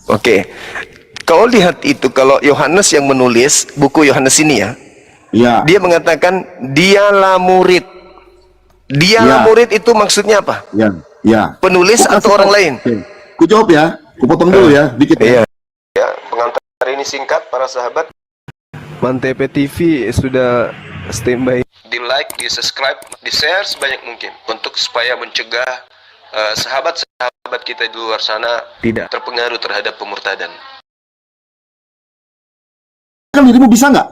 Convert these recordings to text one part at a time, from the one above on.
Oke. Kau lihat itu, kalau Yohanes yang menulis buku Yohanes ini ya, Ya, dia mengatakan dialah murid. Dialah Ya. murid itu maksudnya apa? ya, ya. Penulis Ku atau kasih orang tahu. lain? Oke. Ku jawab ya. Ku potong dulu ya, dikit ya. Iya. Ya, pengantar ini singkat para sahabat. Mantep TV sudah standby. Di like, di subscribe, di share sebanyak mungkin untuk supaya mencegah sahabat-sahabat kita di luar sana tidak terpengaruh terhadap pemurtadan. Kan dirimu bisa nggak?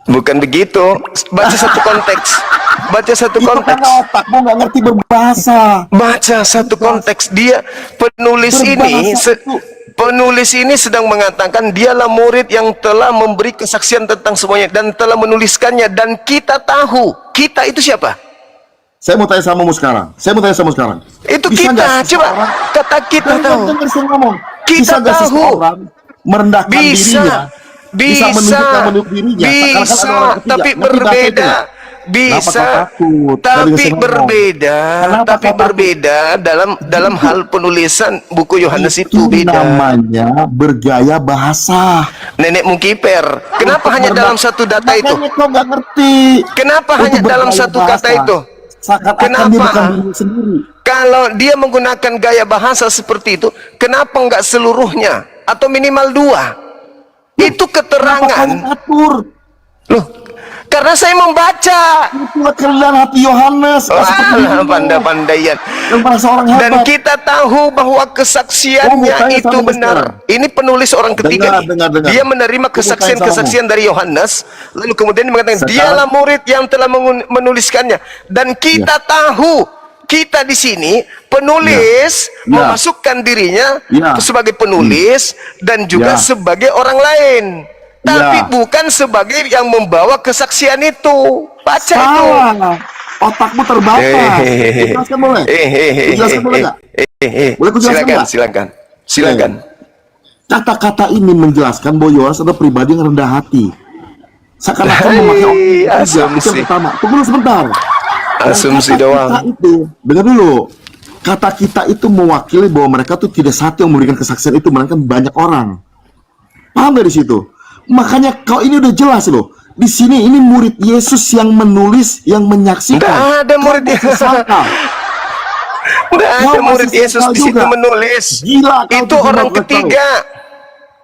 Bukan begitu. Baca satu konteks. Baca satu Itu konteks. karena otakmu nggak ngerti berbahasa. Baca satu konteks. Dia penulis ini penulis ini sedang mengatakan dialah murid yang telah memberi kesaksian tentang semuanya dan telah menuliskannya, dan kita tahu. Kita itu siapa? Saya mau tanya samamu sekarang. Itu Bisa kita. nggak Coba seseorang- kata kita tahu. Dengar saya ngomong. Kita Bisa nggak tahu. seseorang merendahkan dirinya? Bisa, menunjuk dirinya. bisa, Seakan-akan ada orang ketiga. tapi Ngerti bahasa itu berbeda. nggak? Kenapa Bisa, kau takut? Dari tapi saya ngomong. berbeda, Kenapa tapi kau takut? berbeda dalam hal penulisan buku Yohanes itu beda. Namanya bergaya bahasa. Nenekmu kiper. Kenapa hanya dalam satu data itu? Makanya kau nggak ngerti. Kenapa Itu hanya dalam bergaya satu bahasa. kata itu? Seakan-akan Kenapa? dia bukan diri sendiri. Kalau dia menggunakan gaya bahasa seperti itu, kenapa enggak seluruhnya atau minimal dua? Itu Kenapa keterangan. kau atur? Loh, karena saya membaca. Itulah kerendahan hati Yohanes. Wah, pandai-pandaian. Yang merasa orang hebat. Dan kita tahu bahwa kesaksiannya Kamu tanya itu sama benar. sekarang. Ini penulis orang ketiga nih. Dengar. Dia menerima Kamu tanya kesaksian dari Yohanes, lalu kemudian mengatakan Sekarang. dialah murid yang telah menuliskannya. Dan kita tahu, kita di sini penulis Ya. memasukkan dirinya Ya. sebagai penulis dan juga Ya. sebagai orang lain. Tapi Ya. bukan sebagai yang membawa kesaksian itu. Baca itu. Salah. Otakmu terbatas. Jelaskan boleh? Jelaskan boleh nggak? Boleh ku jelaskan nggak? Silakan. Kata-kata ini menjelaskan bahwa Yohanes adalah pribadi yang rendah hati. Seakan-akan memakai otak ketiga. Itu asumsi. yang pertama. Tunggu dulu sebentar. Dan Asumsi kata doang. kita itu, dengar dulu. Kata kita itu mewakili bahwa mereka tuh tidak satu yang memberikan kesaksian itu, melainkan banyak orang. Paham dari situ? Makanya kau ini udah jelas loh. Di sini ini murid Yesus yang menulis, yang menyaksikan. Nggak ada murid Kau masih sangka. Nggak ada Kau murid masih Yesus sangkal di situ juga. menulis. Gila, kau Itu tuh orang cuma ketiga.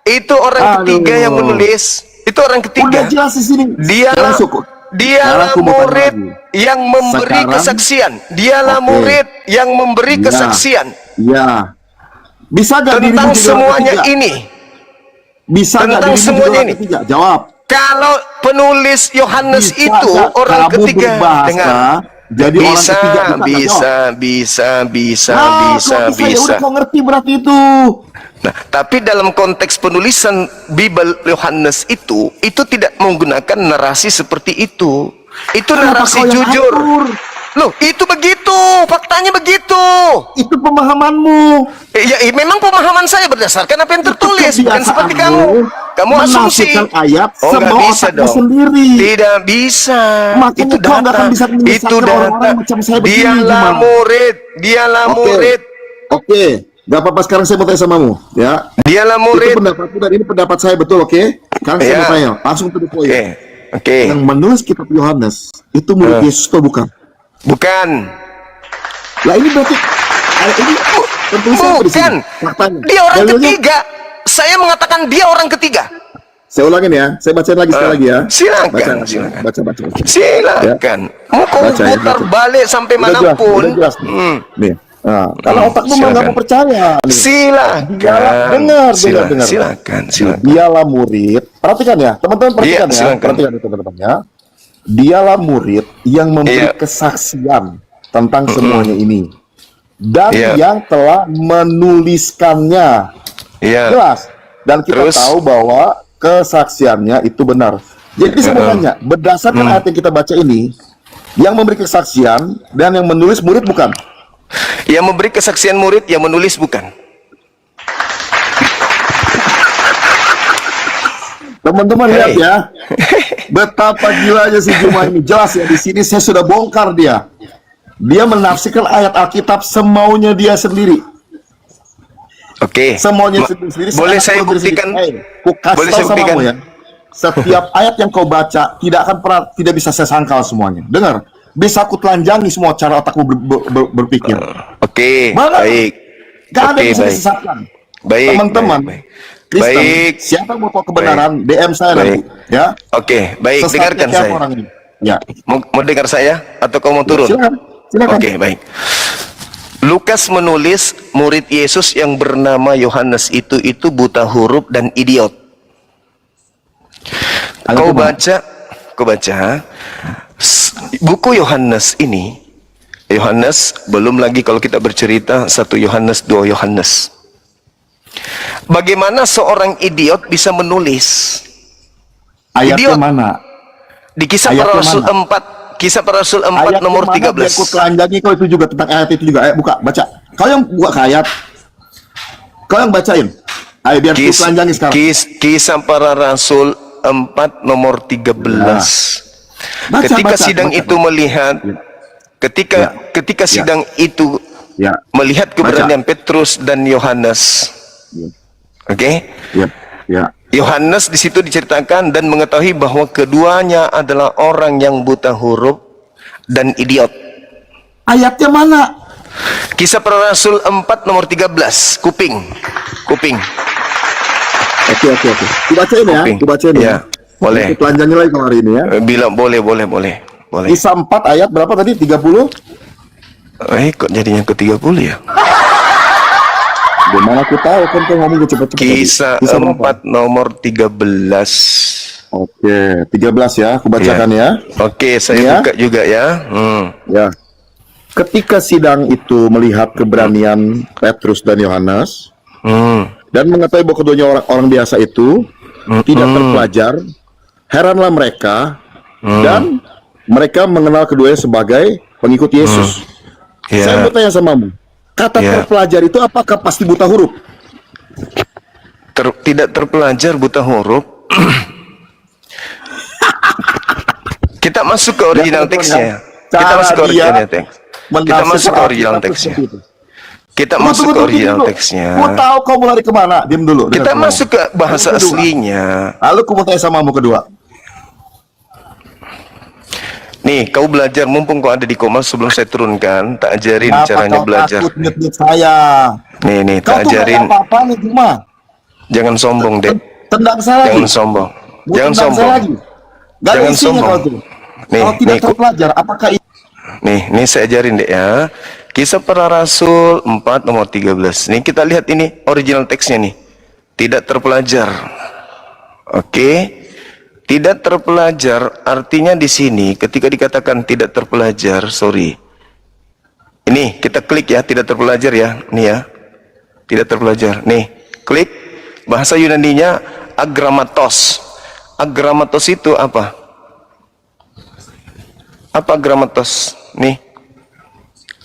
Itu orang Aduh. ketiga yang menulis. Itu orang ketiga. Udah jelas di sini. Dialah Sekarang dialah aku mau tanya murid lagi. yang memberi Sekarang- kesaksian. Dialah Oke. murid yang memberi Ya. kesaksian Ya. Bisa gak dirimu tentang jadi orang semuanya ketiga? ini. Bisa gak Tentang dirimu jadi semuanya orang ini. ketiga? Jawab. Kalau penulis Yohanes Bisa itu gak orang kamu ketiga, berbahasa dengar. jadi orang Bisa, ketiga? Bisa gak? Jawab. bisa. Kalau ya udah kau ngerti berarti itu. Nah, tapi dalam konteks penulisan Bible Yohanes itu tidak menggunakan narasi seperti itu. Itu Kenapa narasi kau yang jujur. atur? Loh, itu begitu, faktanya begitu. Itu pemahamanmu. Ya, memang pemahaman saya berdasarkan apa yang tertulis, bukan seperti kamu. Kamu asumsi. menafsirkan ayat Oh, nggak semau bisa otakmu dong. sendiri. Tidak bisa. Makanya Itu kau nggak data. akan bisa menyesatkan Itu orang-orang data. macam saya begini, Dialah Juman. murid. Dialah Oke. murid. Oke, gak apa-apa, sekarang saya mau tanya samamu, ya. Dialah Itu murid. pendapatmu dan ini pendapat saya, betul, oke? Sekarang saya Ya. mau tanya, langsung to the point. Oke. Oke. Yang menulis kitab Yohanes itu murid Yesus atau bukan? Bukan. Lah ini berarti ini tertulisnya apa di sini? Bukan. Faktanya. Dia orang Dalilnya? ketiga. Saya mengatakan dia orang ketiga. Saya ulangin ya, saya bacain lagi sekali lagi ya. Silakan, Baca. silakan. Baca. Silakan. Mau kau Baca ya, putar baca. balik sampai Udah jelas, manapun. udah jelas. Nih. Nah, kalau otakmu mah nggak silakan. mau percaya. Nih. Silakan. Dengar. Silakan. Dialah murid. Perhatikan ya, teman-teman perhatikan Iya, ya. silakan. Perhatikan itu teman-teman ya. Dialah murid yang memberi Iya. kesaksian tentang semuanya ini. Dan Iya. yang telah menuliskannya. Iya. Jelas. Dan kita Terus? tahu bahwa kesaksiannya itu benar. Jadi saya mau tanya, berdasarkan ayat yang kita baca ini, yang memberi kesaksian dan yang menulis murid bukan? Yang memberi kesaksian murid, yang menulis bukan. Teman-teman Hey. lihat ya, betapa gilanya si Juma ini. Jelas ya, di sini saya sudah bongkar dia. Dia menafsirkan ayat Alkitab semaunya dia sendiri. Oke. Semuanya sendiri. Boleh saya buktikan? Ku kasih Boleh tahu saya sama buktikan? kamu ya. Setiap ayat yang kau baca tidak bisa saya sangkal semuanya. Dengar, bisa aku telanjangi semua cara otakmu berpikir. Oke, Mana? baik. Gak ada Oke, yang bisa baik. disesatkan. Baik, Teman-teman baik, Kristen, baik. siapa yang mau tahu kebenaran, DM saya Baik. nanti, ya. Oke, baik. Sesatnya Dengarkan siapa saya. orang ini? Ya, Mau dengar saya atau kau mau turun? silakan, silakan. Oke, baik. Lukas menulis murid Yesus yang bernama Yohanes itu buta huruf dan idiot. Ayat mana? Kau baca buku Yohanes ini. Yohanes, belum lagi kalau kita bercerita 1 Yohanes, 2 Yohanes. Bagaimana seorang idiot bisa menulis? Ayatnya Idiot. mana? Di Kisah Ayatnya Para Rasul mana? 4, Kisah Para Rasul 4 Ayat nomor yang mana? Biar ku 13. telanjangi kau itu juga tentang ayat itu juga. Ayo buka, baca. Kau yang buka ayat. Kau yang bacain. Ayo biar ku telanjangi sekarang. Kisah Para Rasul 4 nomor 13. Ketika sidang itu melihat, ketika sidang itu melihat keberanian Petrus dan Yohanes. Oke? Yohanes di situ diceritakan dan mengetahui bahwa keduanya adalah orang yang buta huruf dan idiot. Ayatnya mana? Kisah Para Rasul 4 nomor 13. Kuping. Oke. Kubacain ya, kubacain ya. Boleh. Telanjangi lagi kalau hari ini ya. Bilang boleh. Kisah 4 ayat berapa tadi? 30? Kok jadinya ke 30 ya? Gimana aku tahu kan kau ngomong cepet-cepet. Kisah 4 nomor 13. Oke, 13 ya, aku bacakan ya. Oke, saya buka juga ya. Ya. Ketika sidang itu melihat keberanian Petrus dan Yohanes dan mengetahui bahwa keduanya orang biasa itu tidak terpelajar, heranlah mereka dan mereka mengenal keduanya sebagai pengikut Yesus. Saya mau tanya samamu, kata terpelajar itu apakah pasti buta huruf? Tidak terpelajar buta huruf. Kita masuk ke original teksnya. Kita masuk ke original teks. Kita masuk ke original teksnya. Mau tahu kau mau lari kemana? Diam dulu. Kita masuk ke bahasa aslinya. Lalu aku mau tanya samamu kedua. Nih, kau belajar mumpung kau ada di Komal sebelum saya turunkan, tak ajarin caranya belajar. Takut nyet saya. Nih, Kau tak tuh ajarin. apa-apa nih cuma. Jangan sombong, Dek. Tendang saya lagi. Jangan sombong. Jangan Tendang saya sombong. lagi. Gak ada Jangan isinya sombong. kau tuh. Nih, Kalau tidak nih, terpelajar, apakah itu? Nih saya ajarin, Dek ya. Kisah Para Rasul 4 nomor 13. Nih kita lihat ini original teksnya nih. Tidak terpelajar. Oke. Tidak terpelajar artinya di sini ketika dikatakan tidak terpelajar, sorry. Ini kita klik ya, tidak terpelajar ya. Nih ya. Tidak terpelajar. Nih, klik. Bahasa Yunaninya agramatos. Agramatos itu apa? Apa agramatos? Nih.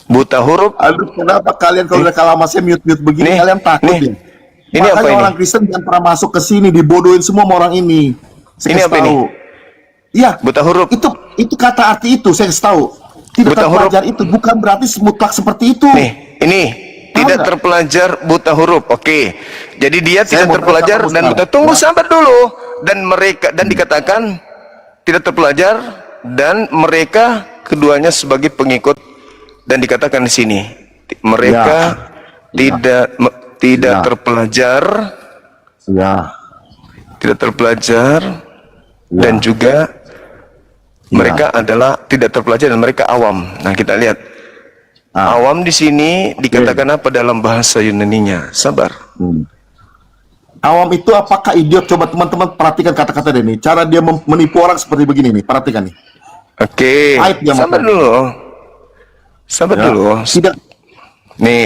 Buta huruf. Aduh, kenapa kalian kalau udah kalah sama saya mute begini kalian takut ya? Ini Makanya apa ini? orang Kristen jangan pernah masuk ke sini, dibodohin semua sama orang ini. Saya Ini kasih apa ini? tahu. Iya. Buta huruf. Itu kata arti itu saya kasih tahu. Tidak Buta terpelajar itu bukan berarti mutlak seperti itu. Nih, ini tidak terpelajar buta huruf. Oke. Jadi dia tidak terpelajar dan buta. Tunggu sabar dulu. Dan dikatakan tidak terpelajar dan mereka keduanya sebagai pengikut, dan dikatakan di sini mereka tidak terpelajar. Tidak terpelajar dan juga mereka adalah tidak terpelajar dan mereka awam. Nah, kita lihat. Awam di sini dikatakan apa dalam bahasa Yunaninya? Sabar. Awam itu apakah idiot? Coba teman-teman perhatikan kata-kata dia nih. Cara dia menipu orang seperti begini nih. Perhatikan nih. Oke. Sabar dulu. Sabar dulu. Tidak. Nih.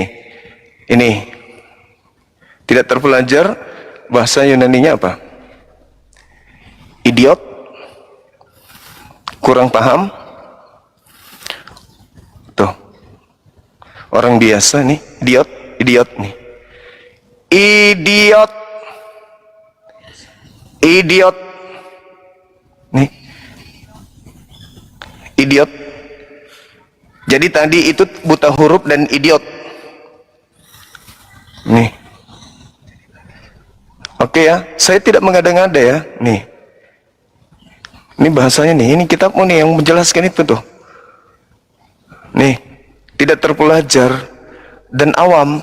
Ini. Tidak terpelajar bahasa Yunaninya apa? Idiot. Kurang paham. Tuh. Orang biasa nih, idiot nih. Idiot. Nih. Idiot. Jadi tadi itu buta huruf dan idiot. Nih. Oke ya, saya tidak mengada-ngada ya. Nih, ini bahasanya nih, ini kitabmu nih yang menjelaskan itu tuh. Nih, tidak terpelajar dan awam.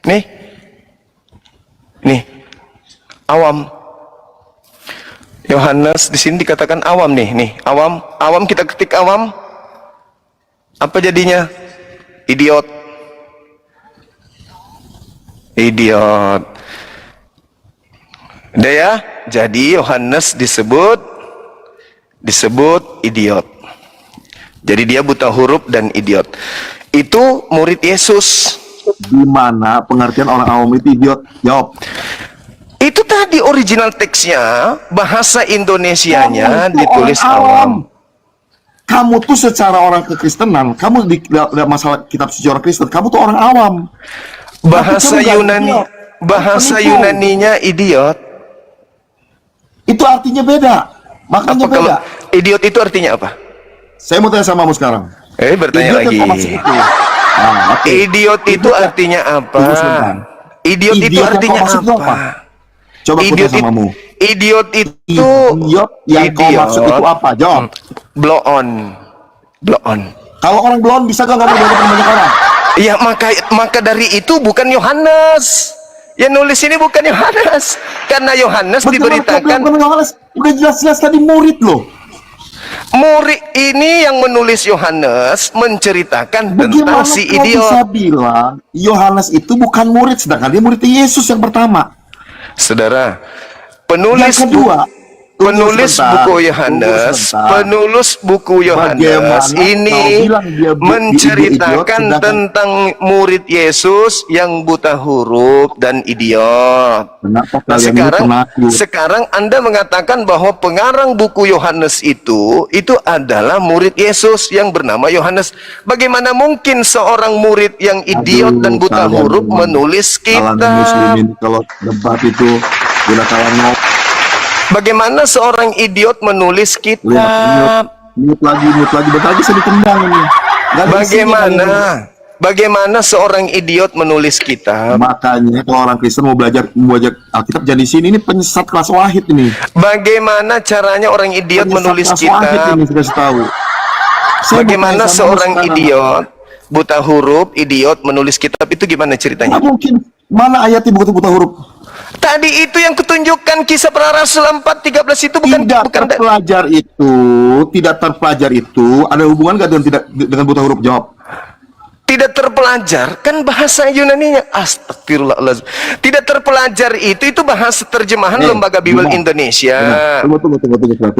Nih, awam. Yohanes di sini dikatakan awam nih, awam. Awam kita ketik awam, apa jadinya? Idiot. Idiot. Udah ya, jadi Yohanes disebut idiot. Jadi dia buta huruf dan idiot. Itu murid Yesus. Di mana pengertian orang awam itu idiot? Jawab. Itu tadi original teksnya, bahasa Indonesianya Kamu itu ditulis orang awam. Kamu tuh secara orang kekristenan, kamu di dalam masalah kitab suci orang Kristen, kamu tuh orang awam. Bahasa Tapi kamu nggak Yunani, idiot. bahasa Penipu. Yunaninya idiot. Itu artinya beda. Makanya Apa kalau beda. idiot itu artinya apa? Saya mau tanya sama kamu sekarang. Bertanya Idiot lagi. apa maksud itu? Oke. Idiot itu artinya apa? Tunggu sebentar. Idiot itu Idiot yang artinya kau maksud itu apa? Coba aku Idiot tanya sama kamu. Idiot itu Idiot yang kau maksud itu apa? Jawab. Blow on. Blow on. Kalau orang blon bisa gak ngomong dengan banyak orang? Ya maka dari itu bukan Yohanes. Yang nulis ini bukan Yohanes. Karena Yohanes diberitakan Bukan Yohanes. Udah jelas-jelas tadi murid loh. murid ini yang menulis Yohanes menceritakan tentang Bagaimana si kau bisa idiot. bilang Yohanes itu bukan murid, sedangkan dia murid Yesus yang pertama. Saudara, penulis Yang kedua, penulis buku Yohanes, Bagaimana ini kau bilang dia menceritakan idiot, sedangkan- tentang murid Yesus yang buta huruf dan idiot. Kenapa Nah, kalian ini penakut? sekarang Anda mengatakan bahwa pengarang buku Yohanes itu adalah murid Yesus yang bernama Yohanes. Bagaimana mungkin seorang murid yang idiot Aduh, dan buta kalian huruf memang- menulis Kalian kitab? muslimin kalau debat itu udah kalian mau Bagaimana seorang idiot menulis lihat kitab? mute lagi bentar lagi saya ditendang ini. Nggak ada isinya kalian. Bagaimana seorang idiot menulis kitab? Makanya kalau orang Kristen mau belajar Alkitab jadi di sini ini penyesat kelas wahid ini. Bagaimana caranya orang idiot Penyesat menulis kelas wahid kitab? ini saya kasih tahu. Saya Bagaimana mau tanya sama seorang sekarang. idiot buta huruf idiot menulis kitab itu gimana ceritanya? Nggak mungkin. Mana ayatnya buta huruf? Tadi itu yang kutunjukkan kisah para rasul 4:13 itu Tidak terpelajar itu ada hubungan nggak dengan buta huruf? Jawab. tidak terpelajar, kan bahasa Yunaninya astagfirullahaladzim. Tidak terpelajar itu bahasa terjemahan Lembaga Bible Benar. Indonesia. Benar. Tunggu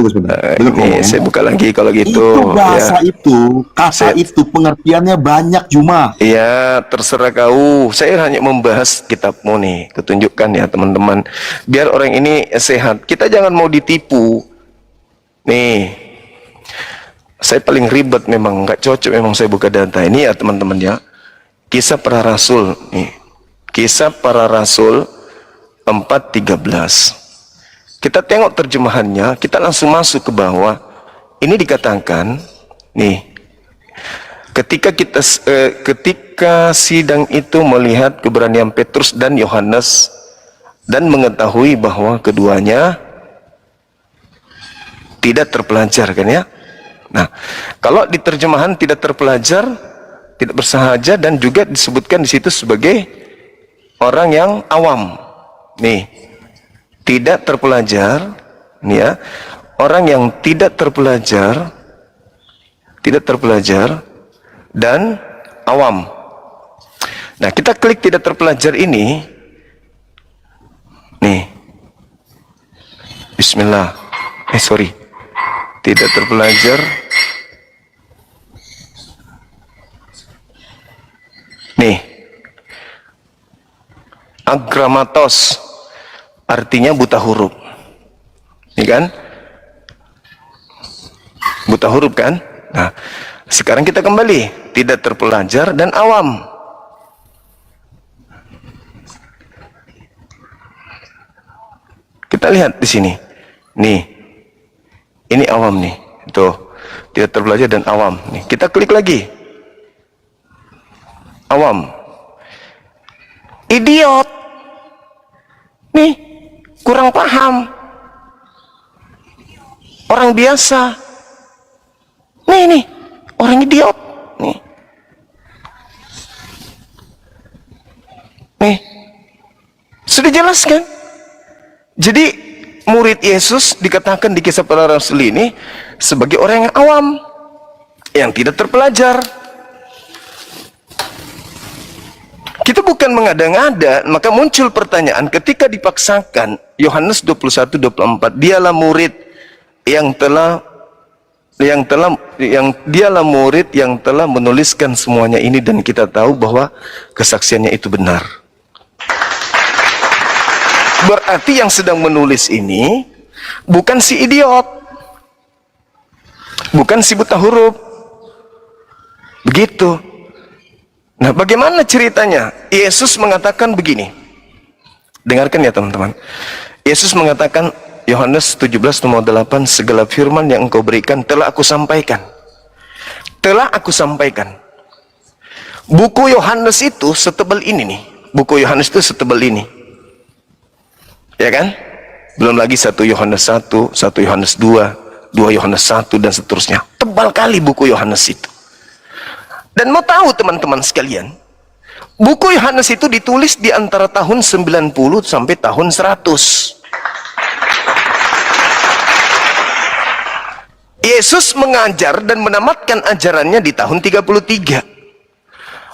sebentar. Dengar Ini ngomong. saya buka lagi kalau gitu. Itu bahasa ya. kata Saya- itu pengertiannya banyak Juma. Iya, terserah kau. Saya hanya membahas kitabmu nih, ketunjukkan ya teman-teman. Biar orang ini sehat. Kita jangan mau ditipu. Nih, saya paling ribet memang, nggak cocok memang saya buka data ini ya teman-teman ya. Kisah para Rasul nih. Kisah para Rasul 4:13. Kita tengok terjemahannya, kita langsung masuk ke bawah. Ini dikatakan nih, ketika sidang itu melihat keberanian Petrus dan Yohanes dan mengetahui bahwa keduanya tidak terpelajar kan ya. Nah, kalau di terjemahan tidak terpelajar, tidak bersahaja dan juga disebutkan di situ sebagai orang yang awam. Nih, tidak terpelajar, nih ya, orang yang tidak terpelajar dan awam. Nah, kita klik tidak terpelajar ini. Nih. Bismillah. Tidak terpelajar. Nih. Agramatos artinya buta huruf. Ini kan? Buta huruf kan? Nah, sekarang kita kembali, tidak terpelajar dan awam. Kita lihat di sini. Nih. Ini awam nih. Tuh. Tidak terpelajar dan awam. Nih, kita klik lagi. Awam. Idiot. Nih, kurang paham. Orang biasa. Nih, orang idiot. Nih. Sudah jelas kan? Jadi murid Yesus dikatakan di Kisah Para Rasul ini sebagai orang yang awam, yang tidak terpelajar. Kita bukan mengada-ngada, maka muncul pertanyaan ketika dipaksakan. Yohanes 21:24, dialah murid yang dialah murid yang telah menuliskan semuanya ini, dan kita tahu bahwa kesaksiannya itu benar. Berarti yang sedang menulis ini bukan si idiot, bukan si buta huruf. Begitu. Nah, bagaimana ceritanya? Yesus mengatakan begini. Dengarkan ya teman-teman. Yesus mengatakan, Yohanes 17:8, segala firman yang engkau berikan telah aku sampaikan. Telah aku sampaikan. Buku Yohanes itu setebal ini nih. Buku Yohanes itu setebal ini. Ya kan? Belum lagi 1 Yohanes 1, 1 Yohanes 2, 2 Yohanes 1 dan seterusnya. Tebal kali buku Yohanes itu. Dan mau tahu teman-teman sekalian, buku Yohanes itu ditulis di antara tahun 90 sampai tahun 100. Yesus mengajar dan menamatkan ajarannya di tahun 33.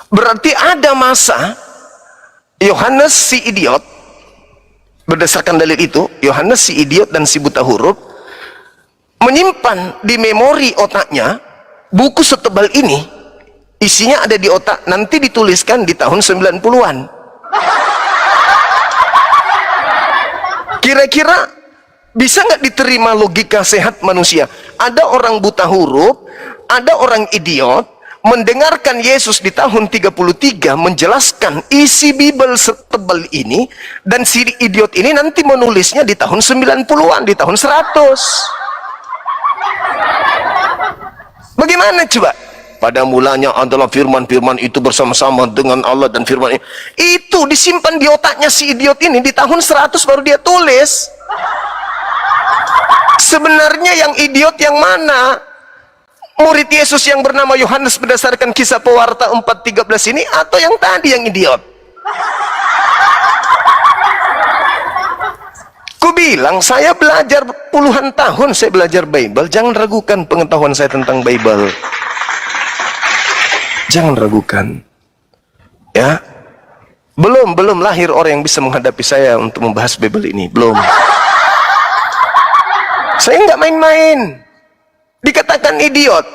Berarti ada masa Yohanes si idiot, berdasarkan dalil itu, Yohanes si idiot dan si buta huruf menyimpan di memori otaknya buku setebal ini. Isinya ada di otak, nanti dituliskan di tahun 90-an. Kira-kira bisa nggak diterima logika sehat manusia? Ada orang buta huruf, ada orang idiot, mendengarkan Yesus di tahun 33 menjelaskan isi Bible setebal ini, dan si idiot ini nanti menulisnya di tahun 90-an, di tahun 100. Bagaimana coba? Pada mulanya adalah firman-firman itu bersama-sama dengan Allah, dan firman itu disimpan di otaknya si idiot ini di tahun 100 baru dia tulis. Sebenarnya yang idiot yang mana? Murid Yesus yang bernama Yohanes berdasarkan Kisah Pewarta 4:13 ini, atau yang tadi yang idiot? Ku bilang saya belajar puluhan tahun, saya belajar Bible. Jangan ragukan pengetahuan saya tentang Bible. Jangan ragukan. Ya. Belum lahir orang yang bisa menghadapi saya untuk membahas Bible ini. Belum. Saya nggak main-main. Dikatakan idiot,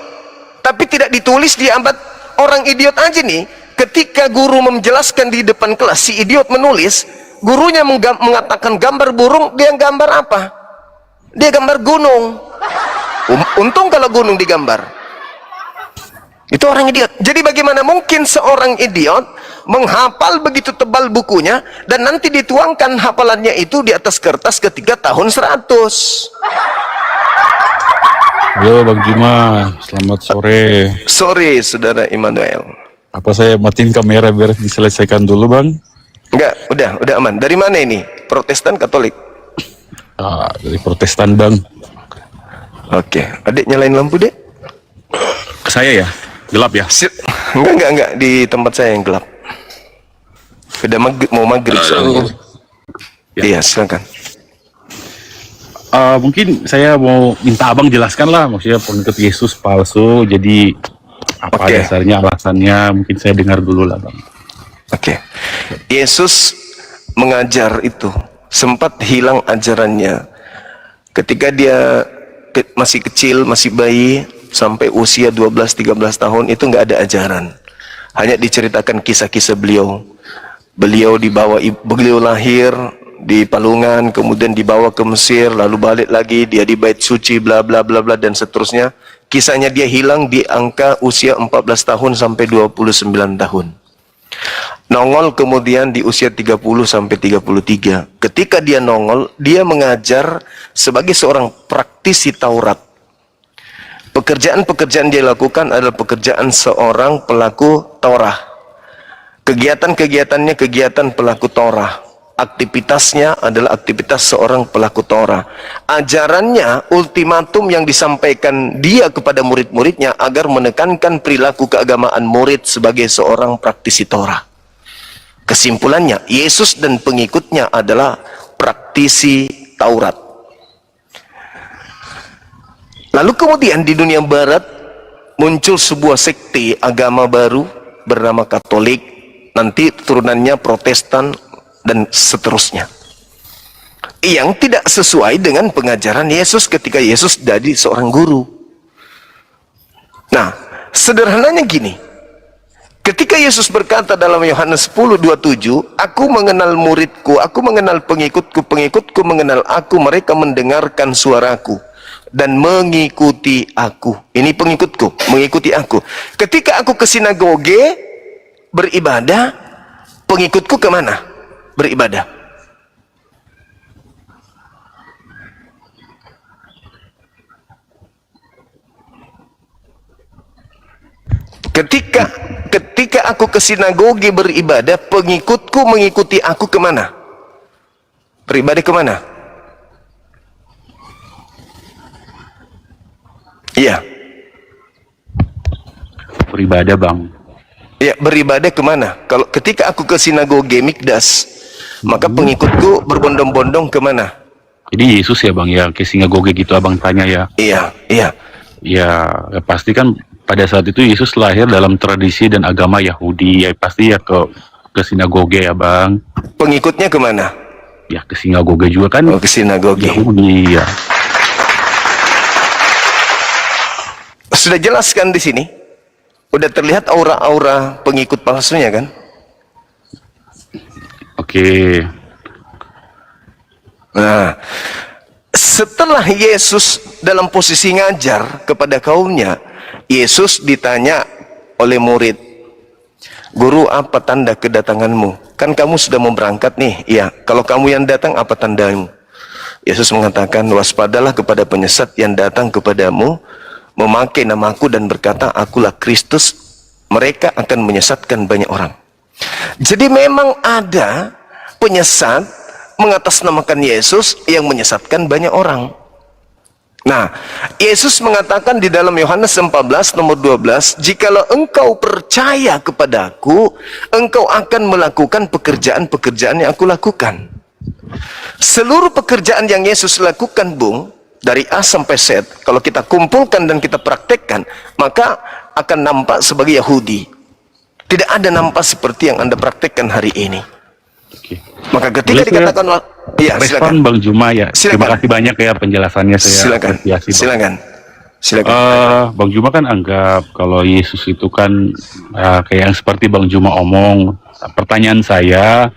tapi tidak ditulis di abad. Orang idiot aja nih, ketika guru menjelaskan di depan kelas, si idiot menulis, gurunya mengatakan gambar burung, dia gambar apa? Dia gambar gunung. Untung kalau gunung digambar. Itu orang idiot. Jadi bagaimana mungkin seorang idiot menghafal begitu tebal bukunya, dan nanti dituangkan hafalannya itu di atas kertas ketika tahun 100. Halo Bang Juma, selamat sore. Sore Saudara Immanuel. Apa saya matiin kamera biar diselesaikan dulu Bang? Enggak, udah aman. Dari mana ini? Protestan, Katolik? Dari Protestan Bang. Oke, adik nyalain lampu dek. Saya ya? Gelap ya? Enggak, di tempat saya yang gelap. Udah mau maghrib soalnya. Iya, silakan. Mungkin saya mau minta abang jelaskan lah, maksudnya pengikut Yesus palsu, jadi apa dasarnya, alasannya, mungkin saya dengar dulu lah Bang. Oke. Yesus mengajar itu, sempat hilang ajarannya ketika dia masih kecil, masih bayi, sampai usia 12-13 tahun itu nggak ada ajaran. Hanya diceritakan kisah-kisah beliau. Beliau lahir di Palungan, kemudian dibawa ke Mesir, lalu balik lagi, dia di Bait Suci, bla bla bla bla dan seterusnya. Kisahnya dia hilang di angka usia 14 tahun sampai 29 tahun. Nongol kemudian di usia 30 sampai 33. Ketika dia nongol, dia mengajar sebagai seorang praktisi Taurat. Pekerjaan-pekerjaan dia lakukan adalah pekerjaan seorang pelaku Torah. Kegiatan-kegiatannya kegiatan pelaku Torah. Aktivitasnya adalah aktivitas seorang pelaku Torah. Ajarannya, ultimatum yang disampaikan dia kepada murid-muridnya agar menekankan perilaku keagamaan murid sebagai seorang praktisi Torah. Kesimpulannya, Yesus dan pengikutnya adalah praktisi Taurat. Lalu kemudian di dunia barat muncul sebuah sekte agama baru bernama Katolik, nanti turunannya Protestan, dan seterusnya, yang tidak sesuai dengan pengajaran Yesus ketika Yesus jadi seorang guru. Nah, sederhananya gini, ketika Yesus berkata dalam Yohanes 10:27, aku mengenal muridku, aku mengenal pengikutku, pengikutku mengenal aku, mereka mendengarkan suaraku dan mengikuti aku. Ini pengikutku, mengikuti aku. Ketika aku ke sinagoge beribadah, pengikutku kemana? Beribadah. Ketika aku ke sinagoge beribadah, pengikutku mengikuti aku kemana? Beribadah kemana? Iya. Beribadah, Bang. Ya, beribadah kemana? Kalau ketika aku ke sinagoge Mikdas, maka pengikutku berbondong-bondong kemana? Jadi Yesus ya, Bang, ya, ke sinagoge gitu Abang tanya ya. Iya, iya. Ya, pasti kan pada saat itu Yesus lahir dalam tradisi dan agama Yahudi. Ya pasti ya ke sinagoge ya, Bang. Pengikutnya kemana? Ya ke sinagoge juga kan. Oh, ke sinagoge. Yahudi ya. Sudah jelaskan di sini. Udah terlihat aura-aura pengikut palsunya kan? Oke. Nah, setelah Yesus dalam posisi ngajar kepada kaumnya, Yesus ditanya oleh murid, "Guru, apa tanda kedatanganmu? Kan kamu sudah mau berangkat nih." "Iya." "Kalau kamu yang datang, apa tandamu?" Yesus mengatakan, "Waspadalah kepada penyesat yang datang kepadamu memakai namaku dan berkata, akulah Kristus, mereka akan menyesatkan banyak orang." Jadi memang ada penyesat mengatasnamakan Yesus yang menyesatkan banyak orang. Nah, Yesus mengatakan di dalam Yohanes 14 nomor 12, "Jikalau engkau percaya kepadaku, engkau akan melakukan pekerjaan-pekerjaan yang aku lakukan." Seluruh pekerjaan yang Yesus lakukan, Bung, dari A sampai Z, kalau kita kumpulkan dan kita praktekkan, maka akan nampak sebagai Yahudi. Tidak ada nampak seperti yang Anda praktekkan hari ini. Oke. Maka ketika dikatakan, iya, respon silakan. Bang Juma ya. Silakan. Terima kasih banyak ya penjelasannya, saya Silakan. apresiasi, Bang. Silakan. Silakan. Bang Juma kan anggap kalau Yesus itu kan kayak yang seperti Bang Juma omong. Pertanyaan saya,